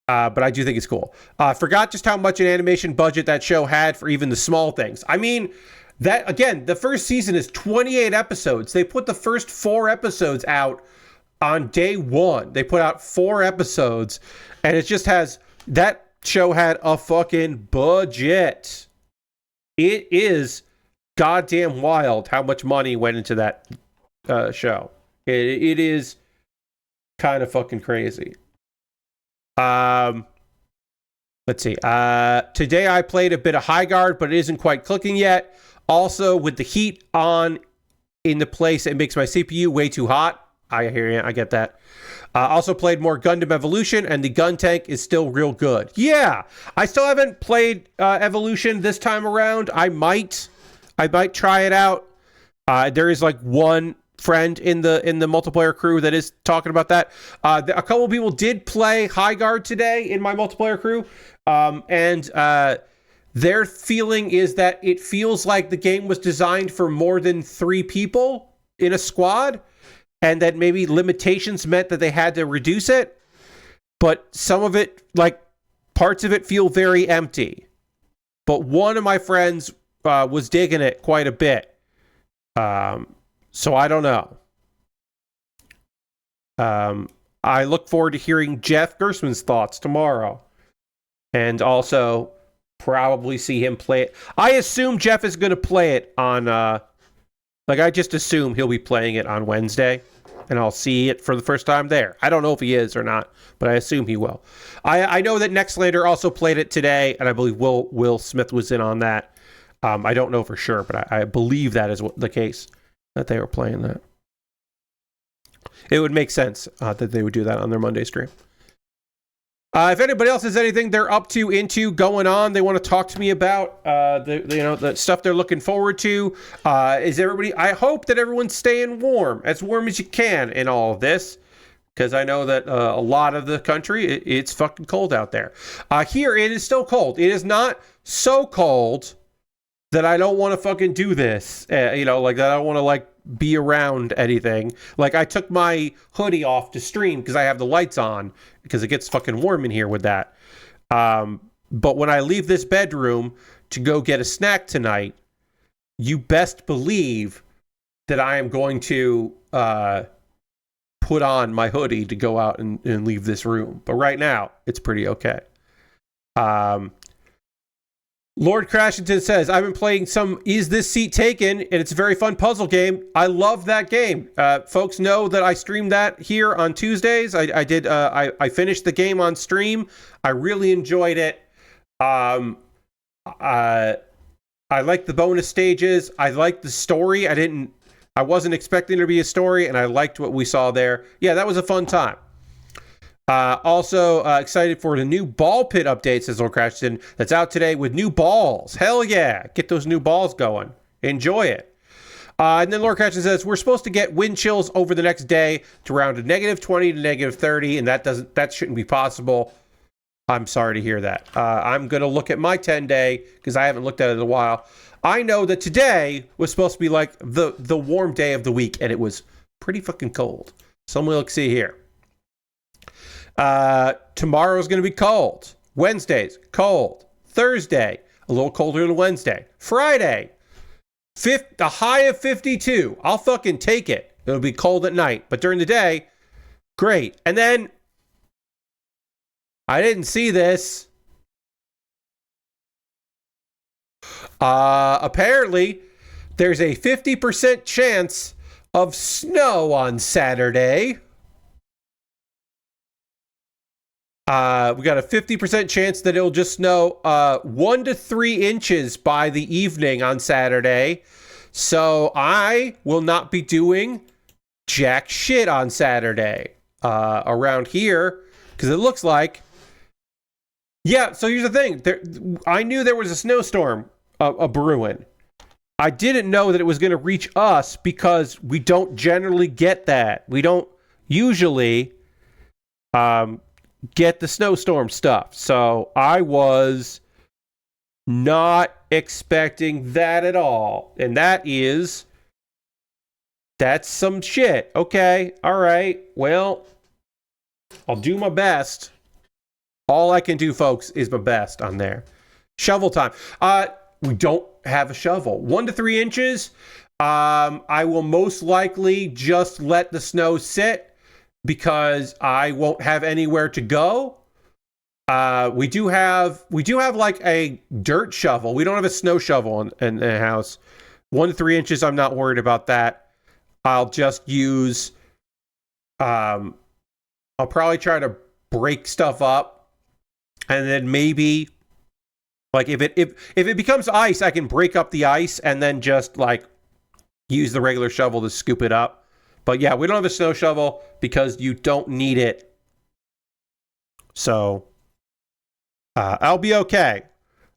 But I do think it's cool. Forgot just how much an animation budget that show had for even the small things. I mean, that again, the first season is 28 episodes. They put the first 4 episodes out on day 1. They put out 4 episodes, and it just has, that show had a fucking budget. It is goddamn wild how much money went into that show. It is kind of fucking crazy. Let's see. Today I played a bit of High Guard, but it isn't quite clicking yet. Also, with the heat on in the place, it makes my CPU way too hot. I hear you. I get that. Also played more Gundam Evolution, and the gun tank is still real good. Yeah, I still haven't played Evolution this time around. I might try it out. There is like one friend in the multiplayer crew that is talking about that. A couple of people did play High Guard today in my multiplayer crew, and their feeling is that it feels like the game was designed for more than 3 people in a squad, and that maybe limitations meant that they had to reduce it. But some of it, like parts of it, feel very empty. But one of my friends was digging it quite a bit. So I don't know. I look forward to hearing Jeff Gersman's thoughts tomorrow. And also probably see him play it. I assume Jeff is going to play it on... I just assume he'll be playing it on Wednesday. And I'll see it for the first time there. I don't know if he is or not, but I assume he will. I know that Nextlander also played it today, and I believe Will Smith was in on that. I don't know for sure, but I believe that is the case, that they were playing that. It would make sense that they would do that on their Monday stream. If anybody else has anything they're up to, going on, they want to talk to me about, the stuff they're looking forward to. Is everybody? I hope that everyone's staying warm as you can in all of this, because I know that a lot of the country it's fucking cold out there. Here it is still cold. It is not so cold that I don't want to fucking do this. That I don't want to be around anything. I took my hoodie off to stream because I have the lights on because it gets fucking warm in here with that. But when I leave this bedroom to go get a snack tonight, you best believe that I am going to put on my hoodie to go out and leave this room. But right now, it's pretty okay. Lord Crashington says, I've been playing some Is This Seat Taken, and it's a very fun puzzle game. I love that game. Folks know that I stream that here on Tuesdays. I finished the game on stream. I really enjoyed it. I like the bonus stages. I like the story. I wasn't expecting there to be a story, and I liked what we saw there. Yeah, that was a fun time. Also excited for the new ball pit update, says Lord Crashton. That's out today with new balls. Hell yeah. Get those new balls going. Enjoy it. And then Lord Crashton says, we're supposed to get wind chills over the next day to around -20 to -30, and that shouldn't be possible. I'm sorry to hear that. I'm going to look at my 10-day because I haven't looked at it in a while. I know that today was supposed to be like the warm day of the week, and it was pretty fucking cold. So we'll see here. Tomorrow's going to be cold. Wednesday's cold. Thursday, a little colder than Wednesday. Friday, a high of 52. I'll fucking take it. It'll be cold at night, but during the day, great. And then, I didn't see this. Apparently, there's a 50% chance of snow on Saturday. We got a 50% chance that it'll just snow 1 to 3 inches by the evening on Saturday. So I will not be doing jack shit on Saturday around here because it looks like. Yeah, so here's the thing. I knew there was a snowstorm a brewing. I didn't know that it was going to reach us because we don't generally get that. We don't usually get the snowstorm stuff. So I was not expecting that at all. And that's some shit. Okay. All right. Well, I'll do my best. All I can do, folks, is my best on there. Shovel time. We don't have a shovel. 1 to 3 inches. I will most likely just let the snow sit because I won't have anywhere to go. We do have like a dirt shovel. We don't have a snow shovel in the house. 1 to 3 inches. I'm not worried about that. I'll just use. I'll probably try to break stuff up, and then maybe. Like if it becomes ice, I can break up the ice and then just like use the regular shovel to scoop it up. But yeah, we don't have a snow shovel because you don't need it. So I'll be okay.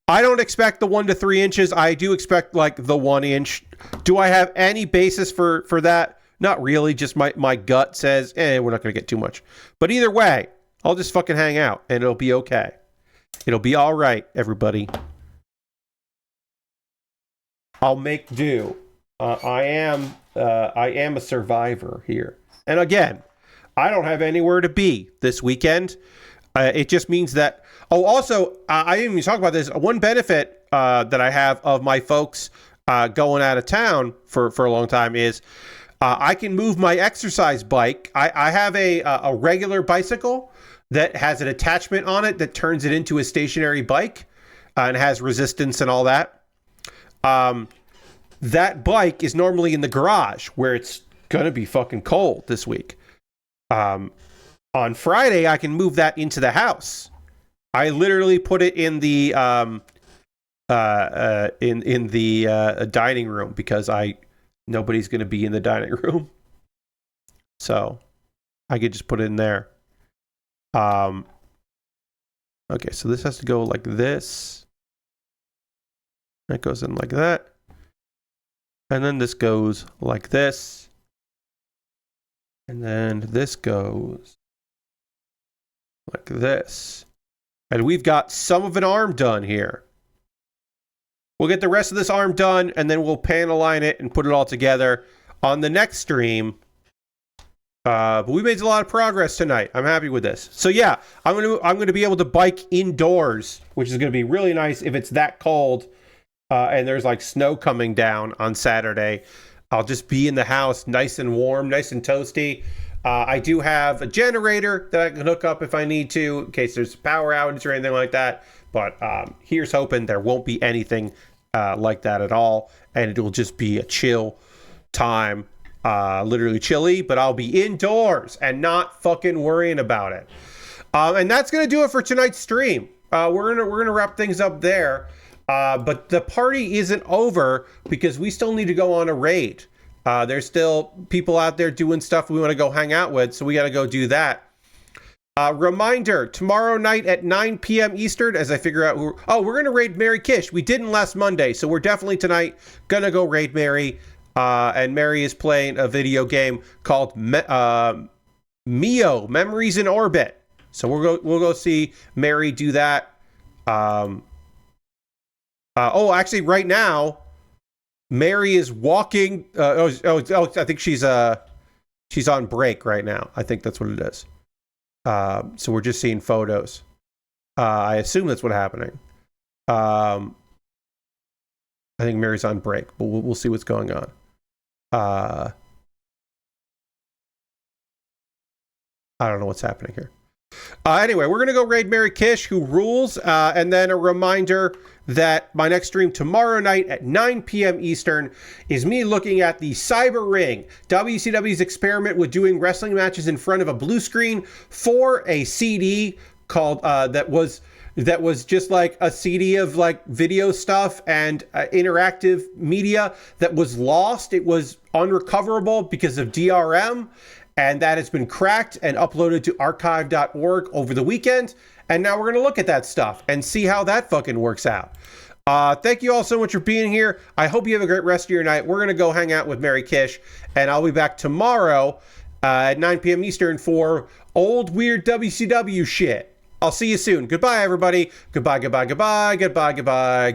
I don't expect the 1 to 3 inches. I do expect like the 1 inch. Do I have any basis for that? Not really. Just my gut says, we're not going to get too much. But either way, I'll just fucking hang out and it'll be okay. It'll be all right, everybody. I'll make do. I am a survivor here. And again, I don't have anywhere to be this weekend. It just means that. Oh, also, I didn't even talk about this. One benefit that I have of my folks going out of town for a long time is I can move my exercise bike. I have a regular bicycle that has an attachment on it that turns it into a stationary bike and has resistance and all that. That bike is normally in the garage where it's going to be fucking cold this week. On Friday, I can move that into the house. I literally put it in the dining room because nobody's going to be in the dining room. So I could just put it in there. Okay, so this has to go like this. That goes in like that. And then this goes like this. And then this goes like this. And we've got some of an arm done here. We'll get the rest of this arm done, and then we'll panel line it and put it all together. On the next stream, But we made a lot of progress tonight. I'm happy with this. So yeah, I'm gonna be able to bike indoors, which is gonna be really nice if it's that cold and there's like snow coming down on Saturday. I'll just be in the house, nice and warm, nice and toasty. I do have a generator that I can hook up if I need to, in case there's a power outage or anything like that. But here's hoping there won't be anything like that at all, and it will just be a chill time. Literally chilly, but I'll be indoors and not fucking worrying about it. And that's gonna do it for tonight's stream. We're gonna wrap things up there. But the party isn't over because we still need to go on a raid. There's still people out there doing stuff we want to go hang out with, so we got to go do that. Reminder, tomorrow night at 9 p.m. Eastern, as I figure out we're going to raid Mary Kish. We didn't last Monday, so we're definitely tonight going to go raid Mary. And Mary is playing a video game called Mio, Memories in Orbit. So we'll go see Mary do that. Actually, right now, Mary is walking. I think she's on break right now. I think that's what it is. So we're just seeing photos. I assume that's what's happening. I think Mary's on break, but we'll see what's going on. I don't know what's happening here. Anyway, we're going to go raid Mary Kish, who rules. And then a reminder that my next stream tomorrow night at 9 p.m. Eastern is me looking at the Cyber Ring, WCW's experiment with doing wrestling matches in front of a blue screen for a CD called that was just like a CD of like video stuff and interactive media that was lost. It was unrecoverable because of DRM. And that has been cracked and uploaded to archive.org over the weekend. And now we're going to look at that stuff and see how that fucking works out. Thank you all so much for being here. I hope you have a great rest of your night. We're going to go hang out with Mary Kish. And I'll be back tomorrow at 9 p.m. Eastern for old weird WCW shit. I'll see you soon. Goodbye, everybody. Goodbye, goodbye, goodbye, goodbye, goodbye.